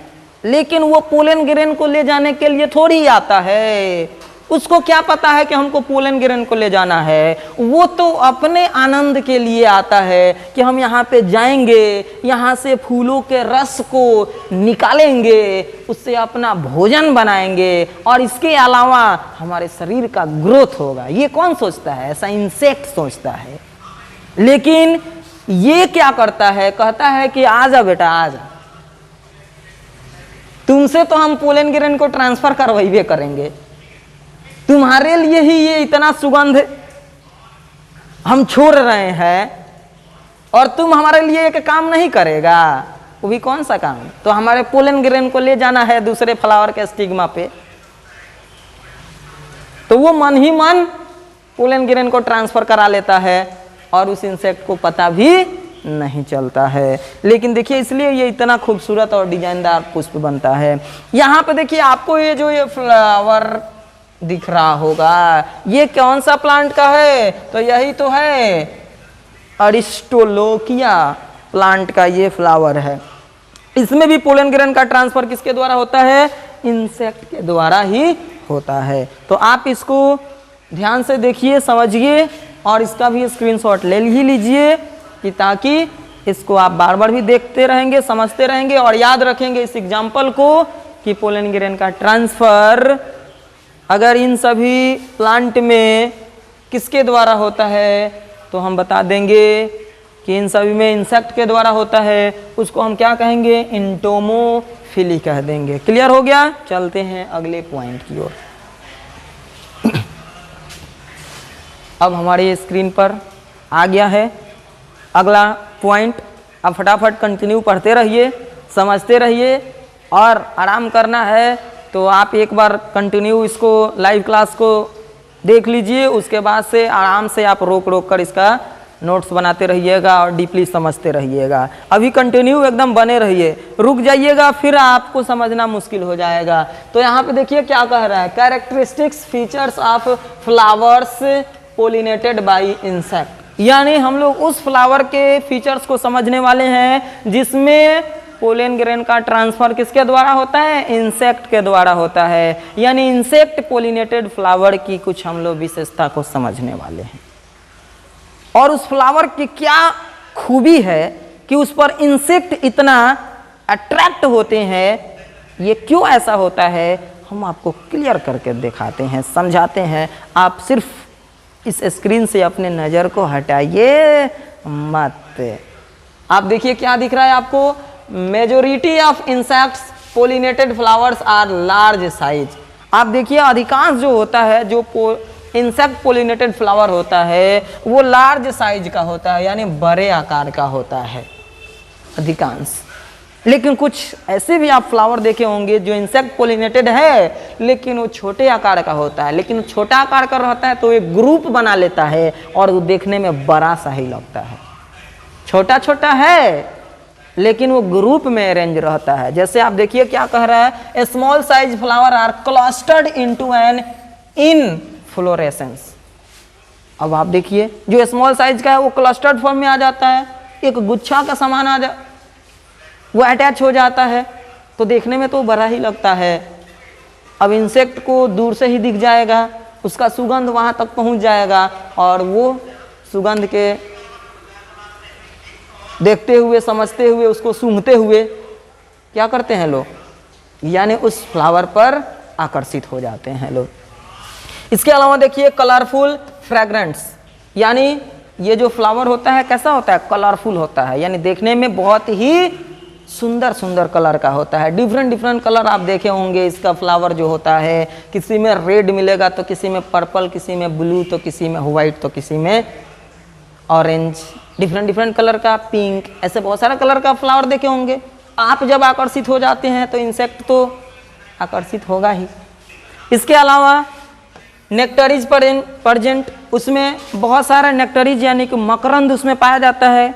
लेकिन वो पोलन ग्रेन को ले जाने के लिए थोड़ी आता है। उसको क्या पता है कि हमको पोलन ग्रेन को ले जाना है? वो तो अपने आनंद के लिए आता है कि हम यहाँ पे जाएंगे, यहाँ से फूलों के रस को निकालेंगे, उससे अपना भोजन बनाएंगे और इसके अलावा हमारे शरीर का ग्रोथ होगा। ये कौन सोचता है? ऐसा इंसेक्ट सोचता है। लेकिन ये क्या करता है? कहता है कि आजा बेटा आजा, तुमसे तो हम पोलन ग्रेन को ट्रांसफर करवाइए करेंगे, तुम्हारे लिए ही ये इतना सुगंध हम छोड़ रहे हैं और तुम हमारे लिए एक काम नहीं करेगा। वो भी कौन सा काम? तो हमारे पोलन ग्रेन को ले जाना है दूसरे फ्लावर के स्टिग्मा पे, तो वो मन ही मन पोलन ग्रेन को ट्रांसफर करा लेता है और उस इंसेक्ट को पता भी नहीं चलता है। लेकिन देखिए, इसलिए ये इतना खूबसूरत और डिजाइनदार पुष्प बनता है। यहाँ पे देखिए आपको ये जो ये फ्लावर दिख रहा होगा, ये कौन सा प्लांट का है? तो यही तो है, अरिस्टोलोकिया प्लांट का ये फ्लावर है। इसमें भी पोलन ग्रेन का ट्रांसफर किसके द्वारा होता है? इंसेक्ट के द्वारा ही होता है। तो आप इसको ध्यान से देखिए, समझिए और इसका भी स्क्रीनशॉट ले ही लीजिए कि ताकि इसको आप बार बार भी देखते रहेंगे, समझते रहेंगे और याद रखेंगे इस एग्जाम्पल को कि पोलन ग्रेन का ट्रांसफर अगर इन सभी प्लांट में किसके द्वारा होता है, तो हम बता देंगे कि इन सभी में इंसेक्ट के द्वारा होता है। उसको हम क्या कहेंगे? एंटोमोफिली कह देंगे। क्लियर हो गया? चलते हैं अगले पॉइंट की ओर। अब हमारे स्क्रीन पर आ गया है अगला पॉइंट। अब फटाफट कंटिन्यू पढ़ते रहिए, समझते रहिए और आराम करना है तो आप एक बार कंटिन्यू इसको लाइव क्लास को देख लीजिए। उसके बाद से आराम से आप रोक रोक कर इसका नोट्स बनाते रहिएगा और डीपली समझते रहिएगा। अभी कंटिन्यू एकदम बने रहिए, रुक जाइएगा फिर आपको समझना मुश्किल हो जाएगा। तो यहाँ पे देखिए क्या कह रहा है? Characteristics features of flowers pollinated bye insect. यानी हम लोग उस फ्लावर के फीचर्स को समझने वाले हैं जिसमें पोलन ग्रेन का ट्रांसफर किसके द्वारा होता है? इंसेक्ट के द्वारा होता है। यानी इंसेक्ट पोलिनेटेड फ्लावर की कुछ हम लोग विशेषता को समझने वाले हैं और उस फ्लावर की क्या खूबी है कि उस पर इंसेक्ट इतना अट्रैक्ट होते हैं। ये क्यों ऐसा होता है हम आपको क्लियर करके दिखाते हैं, समझाते हैं। आप सिर्फ इस स्क्रीन से अपने नज़र को हटाइए मत। आप देखिए क्या दिख रहा है आपको? Majority of insects pollinated flowers are large size. आप देखिए अधिकांश जो होता है, जो इंसेक्ट पोलिनेटेड फ्लावर होता है वो लार्ज साइज का होता है, यानी बड़े आकार का होता है अधिकांश। लेकिन कुछ ऐसे भी आप फ्लावर देखे होंगे जो इंसेक्ट पोलिनेटेड है लेकिन वो छोटे आकार का होता है। लेकिन छोटा आकार का रहता है तो एक ग्रुप बना लेता है और वो देखने में बड़ा सा ही लगता है। छोटा छोटा है लेकिन वो ग्रुप में अरेंज रहता है। जैसे आप देखिए क्या कह रहा है? A small size flower are clustered into an inflorescence. अब आप देखिए जो स्मॉल साइज का है वो क्लस्टर्ड फॉर्म में आ जाता है, एक गुच्छा का समान वो अटैच हो जाता है, तो देखने में तो बड़ा ही लगता है। अब इंसेक्ट को दूर से ही दिख जाएगा, उसका सुगंध वहां तक पहुंच जाएगा और वो सुगंध के देखते हुए, समझते हुए, उसको सूंघते हुए क्या करते हैं लोग? यानी उस फ्लावर पर आकर्षित हो जाते हैं लोग। इसके अलावा देखिए कलरफुल फ्रेग्रेंट्स, यानी ये जो फ्लावर होता है कैसा होता है? कलरफुल होता है, यानी देखने में बहुत ही सुंदर सुंदर कलर का होता है। डिफरेंट डिफरेंट कलर आप देखे होंगे। इसका फ्लावर जो होता है किसी में रेड मिलेगा तो किसी में पर्पल, किसी में ब्लू, तो किसी में वाइट, तो किसी में ऑरेंज, डिफरेंट डिफरेंट कलर का, पिंक, ऐसे बहुत सारा कलर का फ्लावर देखे होंगे। आप जब आकर्षित हो जाते हैं तो इंसेक्ट तो आकर्षित होगा ही। इसके अलावा नेक्टरीज प्रेजेंट, उसमें बहुत सारा नेक्टरीज यानी कि मकरंद उसमें पाया जाता है,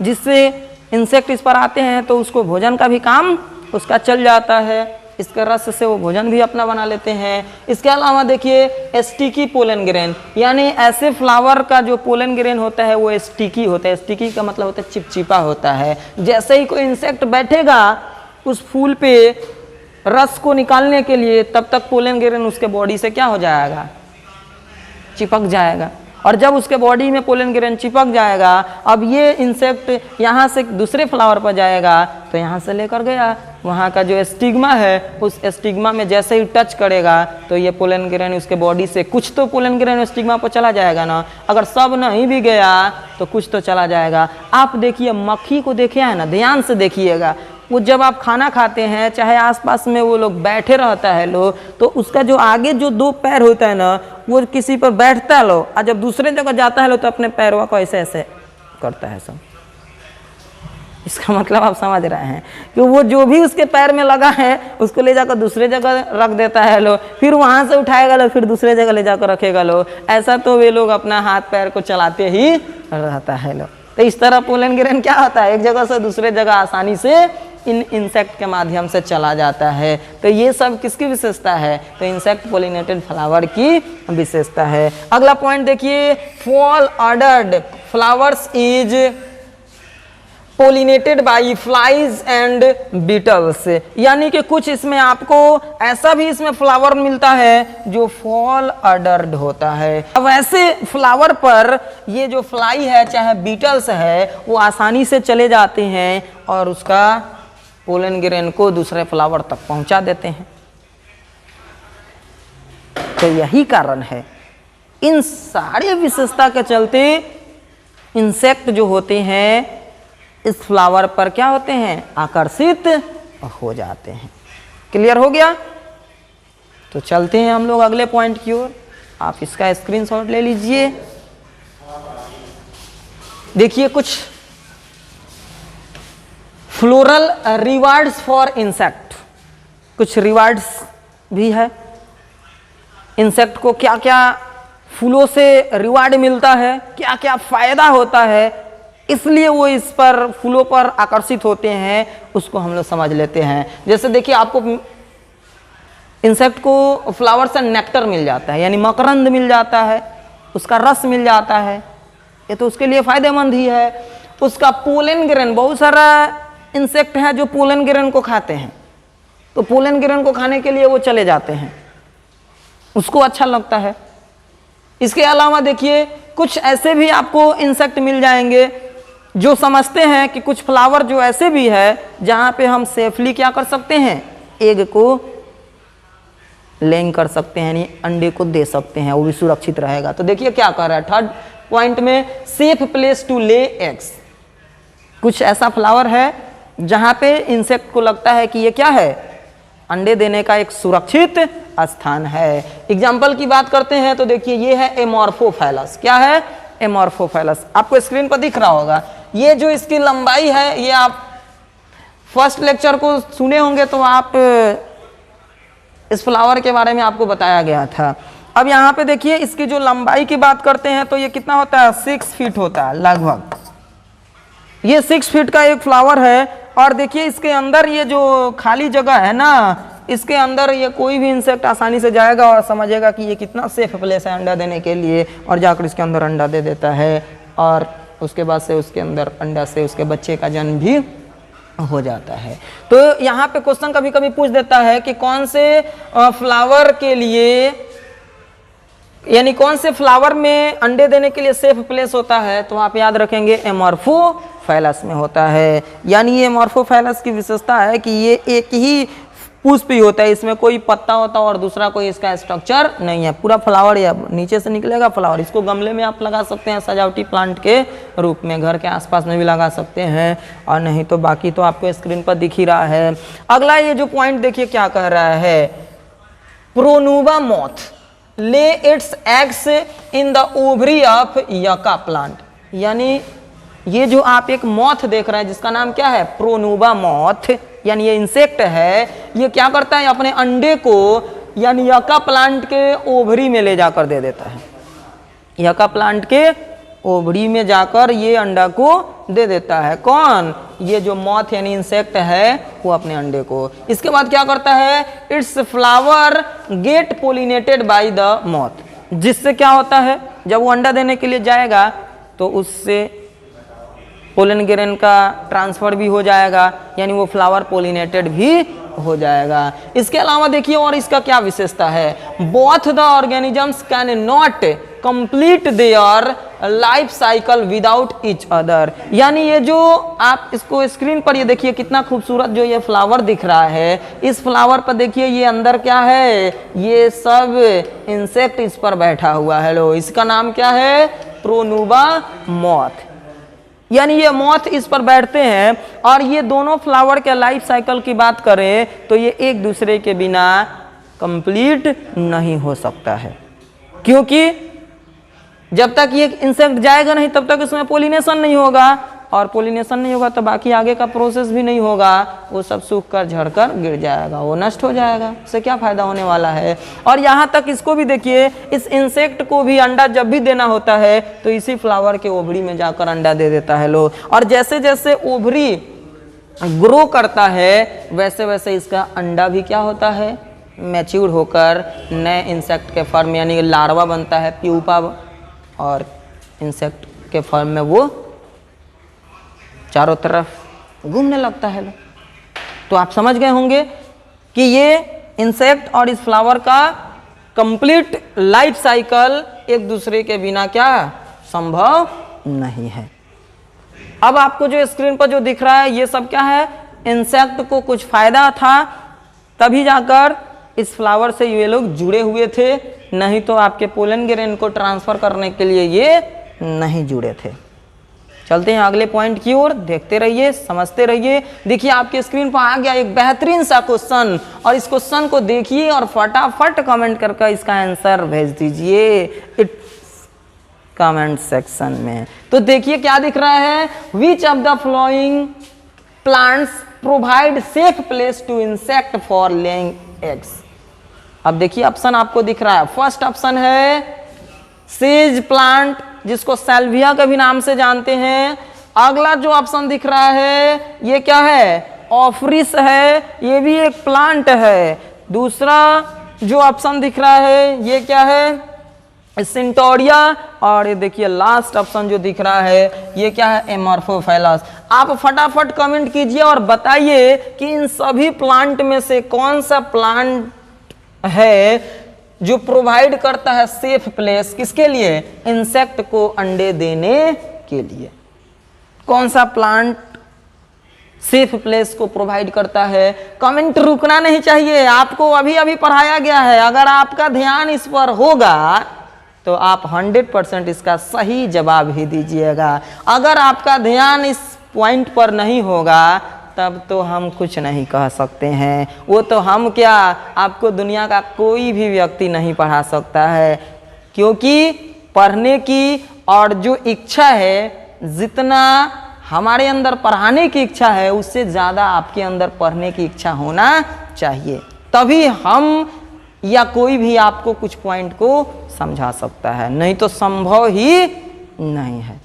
जिससे इंसेक्ट इस पर आते हैं तो उसको भोजन का भी काम उसका चल जाता है। इसके रस से वो भोजन भी अपना बना लेते हैं। इसके अलावा देखिए स्टिकी पोलन ग्रेन, यानी ऐसे फ्लावर का जो पोलन ग्रेन होता है वो स्टिकी होता है। स्टिकी का मतलब होता है चिपचिपा होता है। जैसे ही कोई इंसेक्ट बैठेगा उस फूल पे रस को निकालने के लिए, तब तक पोलन ग्रेन उसके बॉडी से क्या हो जाएगा, चिपक जाएगा। और जब उसके बॉडी में पोलन ग्रेन चिपक जाएगा, अब ये इंसेक्ट यहाँ से दूसरे फ्लावर पर जाएगा तो यहाँ से लेकर गया, वहाँ का जो स्टिग्मा है उस स्टिग्मा में जैसे ही टच करेगा तो ये पोलन ग्रेन उसके बॉडी से कुछ तो पोलन ग्रेन स्टिग्मा पर चला जाएगा ना। अगर सब नहीं भी गया तो कुछ तो चला जाएगा। आप देखिए मक्खी को देखिए है ना, ध्यान से देखिएगा, वो जब आप खाना खाते हैं चाहे आसपास में वो लोग बैठे रहता है लोग, तो उसका जो आगे जो दो पैर होता है ना वो किसी पर बैठता है लो, और जब दूसरे जगह जाता है लो तो अपने पैरों को ऐसे ऐसे करता है सब। इसका मतलब आप समझ रहे हैं कि वो जो भी उसके पैर में लगा है उसको ले जाकर दूसरे जगह रख देता है लो, फिर वहाँ से उठाएगा लो, फिर दूसरे जगह ले जाकर रखेगा लो। ऐसा तो वे लोग अपना हाथ पैर को चलाते ही रहता है लो। तो इस तरह पोलन ग्रेन क्या होता है, एक जगह से दूसरे जगह आसानी से इन इंसेक्ट के माध्यम से चला जाता है। तो ये सब किसकी विशेषता है, तो इंसेक्ट पोलिनेटेड फ्लावर की विशेषता है। अगला पॉइंट देखिए, foul odoured flowers is pollinated by flies and beetles, यानी कि कुछ इसमें आपको ऐसा भी इसमें फ्लावर मिलता है जो फॉल ऑर्डर्ड होता है। अब ऐसे फ्लावर पर ये जो फ्लाई है चाहे बीटल्स है वो आसानी से चले जाते हैं और उसका पोलन ग्रेन को दूसरे फ्लावर तक पहुंचा देते हैं। तो यही कारण है, इन सारे विशेषता के चलते इंसेक्ट जो होते हैं इस फ्लावर पर क्या होते हैं, आकर्षित हो जाते हैं। क्लियर हो गया? तो चलते हैं हम लोग अगले पॉइंट की ओर। आप इसका स्क्रीनशॉट ले लीजिए। देखिए कुछ फ्लोरल रिवार्ड्स फॉर इंसेक्ट, कुछ रिवार्ड्स भी है। इंसेक्ट को क्या क्या फूलों से रिवार्ड मिलता है, क्या क्या फायदा होता है, इसलिए वो इस पर फूलों पर आकर्षित होते हैं, उसको हम लोग समझ लेते हैं। जैसे देखिए आपको इंसेक्ट को फ्लावर से नेक्टर मिल जाता है, यानी मकरंद मिल जाता है, उसका रस मिल जाता है, ये तो उसके लिए फायदेमंद ही है। उसका पोलन ग्रेन, बहुत सारा इंसेक्ट है जो पोलन ग्रेन को खाते हैं, तो पोलन ग्रेन को खाने के लिए वो चले जाते हैं, उसको अच्छा लगता है। इसके अलावा देखिए कुछ ऐसे भी आपको इंसेक्ट मिल जाएंगे जो समझते हैं कि कुछ फ्लावर जो ऐसे भी है जहाँ पे हम सेफली क्या कर सकते हैं, एग को लेंग कर सकते हैं, यानी अंडे को दे सकते हैं, वो भी सुरक्षित रहेगा। तो देखिए क्या कर रहा है थर्ड पॉइंट में, safe place to lay eggs. कुछ ऐसा फ्लावर है जहाँ पे इंसेक्ट को लगता है कि ये क्या है, अंडे देने का एक सुरक्षित स्थान है। एग्जाम्पल की बात करते हैं तो देखिए ये है एमॉर्फोफाइलस। क्या है, एमॉर्फोफाइलस। आपको स्क्रीन पर दिख रहा होगा, ये जो इसकी लंबाई है, ये आप फर्स्ट लेक्चर को सुने होंगे तो आप इस फ्लावर के बारे में आपको बताया गया था। अब यहाँ पे देखिए इसकी जो लंबाई की बात करते हैं तो ये कितना होता है, 6 फीट होता है लगभग। ये 6 फीट का एक फ्लावर है। और देखिए इसके अंदर ये जो खाली जगह है ना, इसके अंदर ये कोई भी इंसेक्ट आसानी से जाएगा और समझेगा कि ये कितना सेफ प्लेस है अंडा देने के लिए, और जाकर इसके अंदर अंडा दे देता है, और उसके बाद से उसके अंदर अंडा से उसके बच्चे का जन्म भी हो जाता है। तो यहाँ पे क्वेश्चन कभी कभी पूछ देता है कि कौन से फ्लावर के लिए, यानी कौन से फ्लावर में अंडे देने के लिए सेफ प्लेस होता है, तो आप याद रखेंगे एमॉर्फोफाइलस में होता है। यानी ये एमॉर्फोफाइलस की विशेषता है कि ये एक ही पुष्प ही होता है, इसमें कोई पत्ता होता और दूसरा कोई इसका स्ट्रक्चर नहीं है, पूरा फ्लावर या नीचे से निकलेगा फ्लावर। इसको गमले में आप लगा सकते हैं सजावटी प्लांट के रूप में, घर के आसपास में भी लगा सकते हैं, और नहीं तो बाकी तो आपको स्क्रीन पर दिख ही रहा है। अगला ये जो पॉइंट देखिए क्या कह रहा है, प्रोनुबा मॉथ ले it's eggs in the ovary of यका प्लांट। यानी ये जो आप एक मॉथ देख रहे हैं जिसका नाम क्या है, प्रोनुबा मॉथ, यानी ये इंसेक्ट है, ये क्या करता है, अपने अंडे को यानी यका प्लांट के ओवरी में ले जाकर दे देता है। यका प्लांट के ओवरी में जाकर ये अंडा को दे देता है। कौन? ये जो मॉथ यानी इंसेक्ट है वो अपने अंडे को। इसके बाद क्या करता है? Its flower get pollinated by the moth, जिससे क्या होता है जब वो अंडा देने के लिए जाएगा तो उससे पोलन ग्रेन का ट्रांसफर भी हो जाएगा, यानी वो फ्लावर पोलिनेटेड भी हो जाएगा। इसके अलावा देखिए और इसका क्या विशेषता है, both the organisms can not complete their life cycle without each other. यानी ये जो आप इसको स्क्रीन पर ये देखिए कितना खूबसूरत जो ये फ्लावर दिख रहा है, इस फ्लावर पर देखिए ये अंदर क्या है, ये सब इंसेक्ट इस पर बैठा हुआ है। लो, इसका नाम क्या है? Pronuba moth. यानी ये मॉथ इस पर बैठते हैं और ये दोनों फ्लावर के लाइफ साइकिल की बात करें तो ये एक दूसरे के बिना कंप्लीट नहीं हो सकता है, क्योंकि जब तक ये इंसेक्ट जाएगा नहीं तब तक इसमें पोलिनेशन नहीं होगा, और पोलिनेशन नहीं होगा तो बाकी आगे का प्रोसेस भी नहीं होगा, वो सब सूख कर झड़कर गिर जाएगा, वो नष्ट हो जाएगा। उससे क्या फायदा होने वाला है? और यहाँ तक इसको भी देखिए, इस इंसेक्ट को भी अंडा जब भी देना होता है तो इसी फ्लावर के ओवरी में जाकर अंडा दे देता है। लो, और जैसे जैसे ओवरी ग्रो करता है वैसे वैसे इसका अंडा भी क्या होता है? मैच्योर होकर नए इंसेक्ट के फॉर्म यानी लार्वा बनता है, प्यूपा, और इंसेक्ट के फॉर्म में वो चारों तरफ घूमने लगता है। तो आप समझ गए होंगे कि ये इंसेक्ट और इस फ्लावर का कंप्लीट लाइफ साइकिल एक दूसरे के बिना क्या संभव नहीं है। अब आपको जो स्क्रीन पर जो दिख रहा है ये सब क्या है? इंसेक्ट को कुछ फायदा था तभी जाकर इस फ्लावर से ये लोग जुड़े हुए थे, नहीं तो आपके पोलन ग्रेन को ट्रांसफर करने के लिए ये नहीं जुड़े थे। चलते हैं अगले पॉइंट की ओर, देखते रहिए, समझते रहिए। देखिए आपके स्क्रीन पर आ गया एक बेहतरीन सा क्वेश्चन, और इस क्वेश्चन को देखिए और फटाफट कमेंट करके इसका आंसर भेज दीजिए इट्स कमेंट सेक्शन में। तो देखिए क्या दिख रहा है, which of the following plants provide safe place to insect for laying eggs. अब देखिए ऑप्शन आपको दिख रहा है, फर्स्ट ऑप्शन है सेज प्लांट, जिसको सैल्विया के भी नाम से जानते हैं। अगला जो ऑप्शन दिख रहा है ये क्या है? ऑफरिस है, ये भी एक प्लांट है। दूसरा जो ऑप्शन दिख रहा है ये क्या है? सिंटोरिया। और ये देखिए लास्ट ऑप्शन जो दिख रहा है ये क्या है? एमॉर्फोफाइलस। आप फटाफट कमेंट कीजिए और बताइए कि इन सभी प्लांट में से कौन सा प्लांट है जो प्रोवाइड करता है सेफ प्लेस किसके लिए? इंसेक्ट को अंडे देने के लिए। कौन सा प्लांट सेफ प्लेस को प्रोवाइड करता है? कमेंट रुकना नहीं चाहिए, आपको अभी अभी पढ़ाया गया है। अगर आपका ध्यान इस पर होगा तो आप 100% इसका सही जवाब ही दीजिएगा। अगर आपका ध्यान इस पॉइंट पर नहीं होगा तब तो हम कुछ नहीं कह सकते हैं। वो तो हम क्या, आपको दुनिया का कोई भी व्यक्ति नहीं पढ़ा सकता है, क्योंकि पढ़ने की और जो इच्छा है, जितना हमारे अंदर पढ़ाने की इच्छा है उससे ज़्यादा आपके अंदर पढ़ने की इच्छा होना चाहिए, तभी हम या कोई भी आपको कुछ पॉइंट को समझा सकता है, नहीं तो संभव ही नहीं है।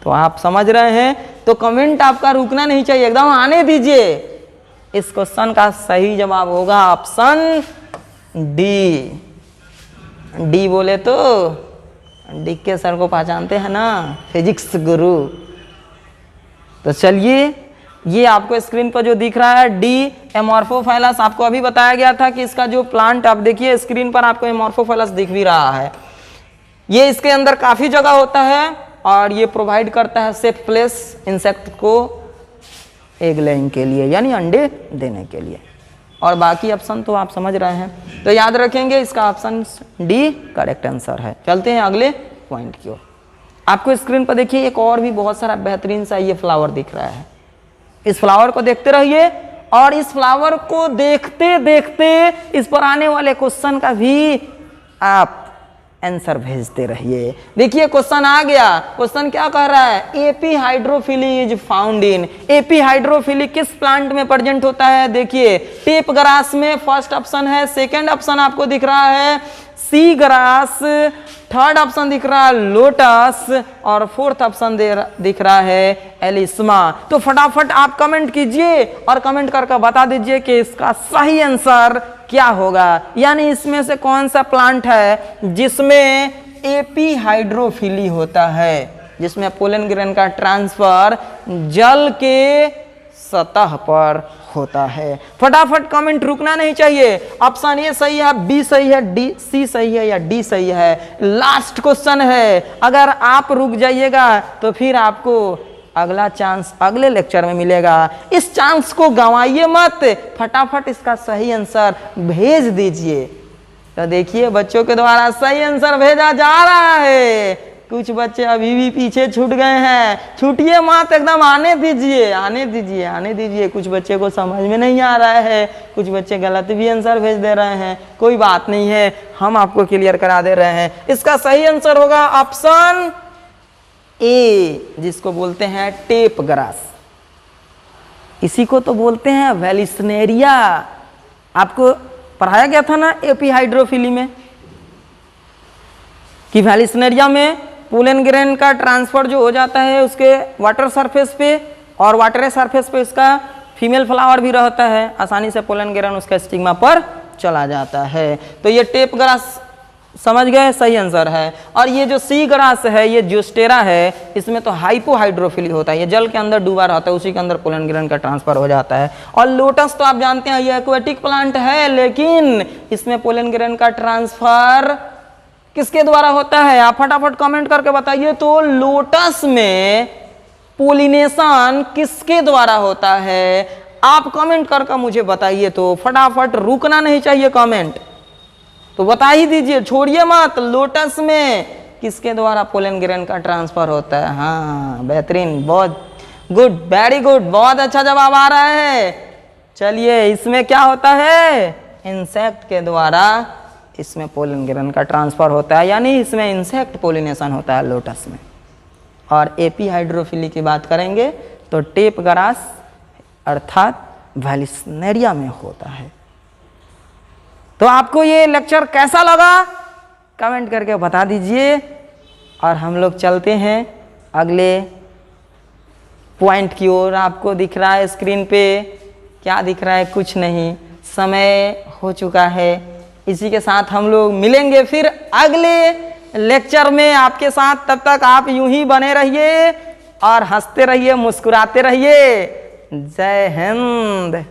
तो आप समझ रहे हैं? तो कमेंट आपका रुकना नहीं चाहिए, एकदम आने दीजिए। इस क्वेश्चन का सही जवाब होगा ऑप्शन डी। डी बोले तो डी के सर को पहचानते हैं ना, फिजिक्स गुरु। तो चलिए, ये आपको स्क्रीन पर जो दिख रहा है डी एमॉर्फोफाइलस, आपको अभी बताया गया था कि इसका जो प्लांट, आप देखिए स्क्रीन पर आपको एमॉर्फोफाइलस दिख भी रहा है। ये इसके अंदर काफी जगह होता है और ये प्रोवाइड करता है सेफ प्लेस इंसेक्ट को एग लेइंग के लिए, यानी अंडे देने के लिए। और बाकी ऑप्शन तो आप समझ रहे हैं, तो याद रखेंगे इसका ऑप्शन डी करेक्ट आंसर है। चलते हैं अगले पॉइंट की ओर। आपको स्क्रीन पर देखिए एक और भी बहुत सारा बेहतरीन सा ये फ्लावर दिख रहा है। इस फ्लावर को देखते रहिए और इस फ्लावर को देखते देखते इस पर आने वाले क्वेश्चन का भी आप आंसर भेजते रहिए। देखिए क्वेश्चन आ गया। क्वेश्चन क्या कह रहा है? AP hydrophily is found in. AP hydrophily किस प्लांट में प्रेजेंट होता है? देखिए टेप ग्रास में फर्स्ट ऑप्शन है, सेकंड ऑप्शन आपको दिख रहा है सी ग्रास, थर्ड ऑप्शन दिख रहा है लोटस और फोर्थ ऑप्शन दिख रहा है एलिस्मा। तो फटाफट आप कमेंट कीजिए और कमेंट करके बता दीजिए कि इसका सही आंसर क्या होगा, यानी इसमें से कौन सा प्लांट है जिसमें एपी हाइड्रोफिली होता है, जिसमें पोलन ग्रेन का ट्रांसफर जल के सतह पर होता है। फटाफट कमेंट, रुकना नहीं चाहिए। ऑप्शन ए सही है, बी सही है, डी सी सही है या डी सही है। लास्ट क्वेश्चन है, अगर आप रुक जाइएगा तो फिर आपको अगला चांस अगले लेक्चर में मिलेगा। इस चांस को गंवाइए मत, फटाफट इसका सही आंसर भेज दीजिए। तो देखिए बच्चों के द्वारा सही आंसर भेजा जा रहा है। कुछ बच्चे अभी भी पीछे छूट गए हैं, छूटिए मत, एकदम आने दीजिए, आने दीजिए, आने दीजिए। कुछ बच्चे को समझ में नहीं आ रहा है, कुछ बच्चे गलत भी आंसर भेज दे रहे हैं। कोई बात नहीं है, हम आपको क्लियर करा दे रहे हैं। इसका सही आंसर होगा ऑप्शन ए, जिसको बोलते हैं टेप ग्रास। इसी को तो बोलते हैं वेलिस्नेरिया। आपको पढ़ाया गया था ना एपी हाइड्रोफिली में कि वेलिस्नेरिया में पोलन ग्रेन का ट्रांसफर जो हो जाता है उसके वाटर सरफेस पे, और वाटर सरफेस पे इसका फीमेल फ्लावर भी रहता है, आसानी से पोलन ग्रेन उसका स्टिग्मा पर चला जाता है। तो ये टेप ग्रास समझ गए, सही आंसर है। और ये जो सी ग्रास है, ये जोस्टेरा है, इसमें तो हाइपोहाइड्रोफिली होता है, ये जल के अंदर डूबा रहता है, उसी के अंदर पोलन ग्रेन का ट्रांसफर हो जाता है। और लोटस तो आप जानते हैं ये एक्वेटिक प्लांट है, लेकिन इसमें पोलन ग्रेन का ट्रांसफर किसके द्वारा होता है? आप फटाफट कमेंट करके बताइए। तो लोटस में पोलिनेशन किसके द्वारा होता है? आप कमेंट करके मुझे बताइए। तो फटाफट, रुकना नहीं चाहिए कमेंट, तो बता ही दीजिए, छोड़िए मत। लोटस में किसके द्वारा पोलन ग्रेन का ट्रांसफर होता है? हाँ बेहतरीन, बहुत गुड, वेरी गुड, बहुत अच्छा जवाब आ रहा है। चलिए, इसमें क्या होता है? इंसेक्ट के द्वारा इसमें पोलन ग्रेन का ट्रांसफर होता है, यानी इसमें इंसेक्ट पोलिनेशन होता है लोटस में। और एपी हाइड्रोफिली की बात करेंगे तो टेप ग्रास अर्थात वेलिस्नेरिया में होता है। तो आपको ये लेक्चर कैसा लगा कमेंट करके बता दीजिए। और हम लोग चलते हैं अगले पॉइंट की ओर। आपको दिख रहा है स्क्रीन पे, क्या दिख रहा है? कुछ नहीं, समय हो चुका है। इसी के साथ हम लोग मिलेंगे फिर अगले लेक्चर में आपके साथ। तब तक आप यूं ही बने रहिए और हंसते रहिए, मुस्कुराते रहिए। जय हिंद।